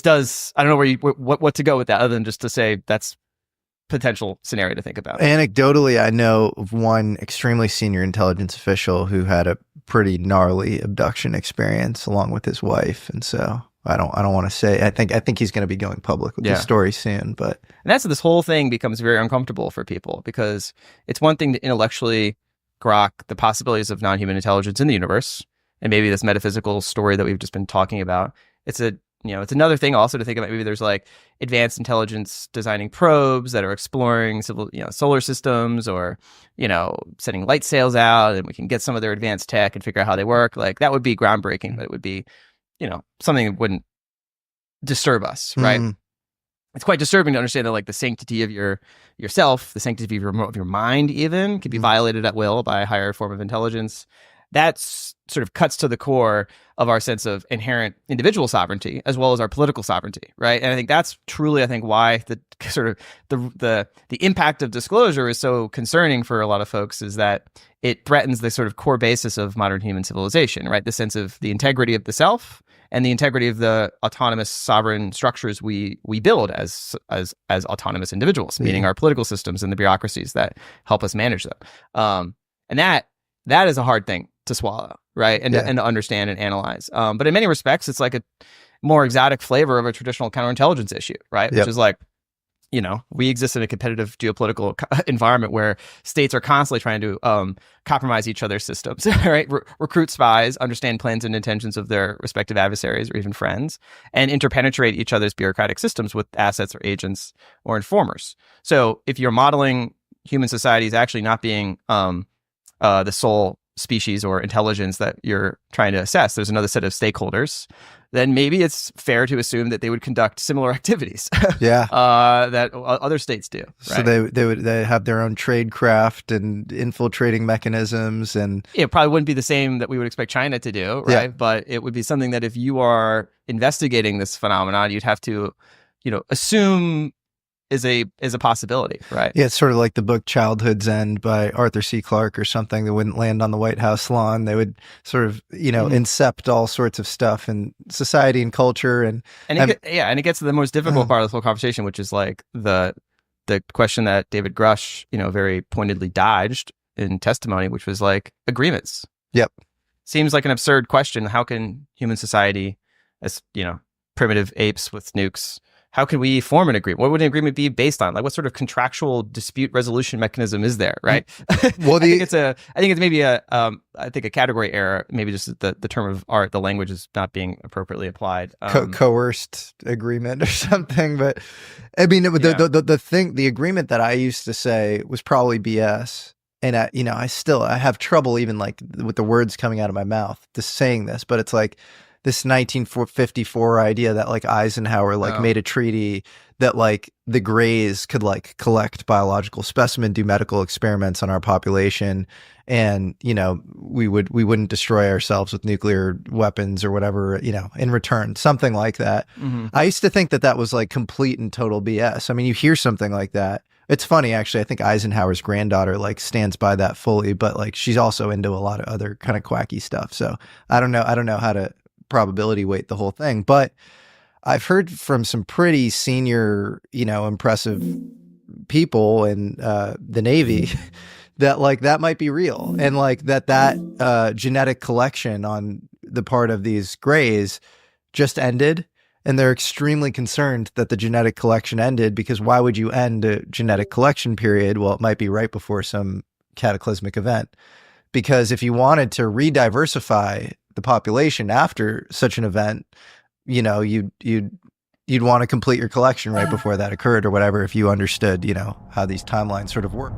Speaker 1: does, I don't know what to go with that other than just to say that's potential scenario to think about.
Speaker 2: Anecdotally, I know of one extremely senior intelligence official who had a pretty gnarly abduction experience along with his wife, and so I don't want to say. I think he's going to be going public with this story soon, but
Speaker 1: that's this whole thing becomes very uncomfortable for people, because it's one thing to intellectually grok the possibilities of non-human intelligence in the universe, and maybe this metaphysical story that we've just been talking about. It's another thing also to think about. Maybe there's like advanced intelligence designing probes that are exploring solar systems, or, sending light sails out, and we can get some of their advanced tech and figure out how they work. Like, that would be groundbreaking, but it would be, something that wouldn't disturb us, right? Mm. It's quite disturbing to understand that, like, the sanctity of yourself, the sanctity of your mind even could be violated at will by a higher form of intelligence. That's sort of cuts to the core of our sense of inherent individual sovereignty as well as our political sovereignty, right? And I think that's truly, why the sort of the impact of disclosure is so concerning for a lot of folks, is that it threatens the sort of core basis of modern human civilization, right? The sense of the integrity of the self and the integrity of the autonomous sovereign structures we build as autonomous individuals, meaning our political systems and the bureaucracies that help us manage them. And that is a hard thing to swallow, right? And to understand and analyze. But in many respects, it's like a more exotic flavor of a traditional counterintelligence issue, right? Which is like, we exist in a competitive geopolitical environment where states are constantly trying to compromise each other's systems, right? Recruit spies, understand plans and intentions of their respective adversaries or even friends, and interpenetrate each other's bureaucratic systems with assets or agents or informers. So if you're modeling human society as actually not being the sole species or intelligence that you're trying to assess, there's another set of stakeholders, then maybe it's fair to assume that they would conduct similar activities that other states do. Right?
Speaker 2: So they have their own tradecraft and infiltrating mechanisms, and
Speaker 1: it probably wouldn't be the same that we would expect China to do, right? Yeah. But it would be something that if you are investigating this phenomenon, you'd have to, assume is a possibility, right?
Speaker 2: Yeah, it's sort of like the book Childhood's End by Arthur C. Clarke or something that wouldn't land on the White House lawn. They would sort of, incept all sorts of stuff in society and culture. And
Speaker 1: it gets to the most difficult part of this whole conversation, which is like the question that David Grush, very pointedly dodged in testimony, which was like agreements.
Speaker 2: Yep.
Speaker 1: Seems like an absurd question. How can human society, as, primitive apes with nukes, how can we form an agreement? What would an agreement be based on? Like, what sort of contractual dispute resolution mechanism is there, right? Well, I think it's maybe a category error. Maybe just the term of art, the language is not being appropriately applied.
Speaker 2: Coerced agreement or something. But I mean, the agreement that I used to say was probably BS. And I have trouble even like with the words coming out of my mouth just saying this, but it's like this 1954 idea that like Eisenhower made a treaty that like the Greys could like collect biological specimen, do medical experiments on our population, and we wouldn't destroy ourselves with nuclear weapons or whatever, in return, something like that. Mm-hmm. I used to think that was like complete and total BS. I mean, you hear something like that. It's funny, actually. I think Eisenhower's granddaughter like stands by that fully, but like she's also into a lot of other kind of quacky stuff. So I don't know how to probability weight the whole thing, but I've heard from some pretty senior, impressive people in the Navy that like that might be real, and like that genetic collection on the part of these Greys just ended. And they're extremely concerned that the genetic collection ended, because why would you end a genetic collection period? Well, it might be right before some cataclysmic event. Because if you wanted to re-diversify the population after such an event, you'd want to complete your collection right before that occurred or whatever, if you understood, how these timelines sort of work.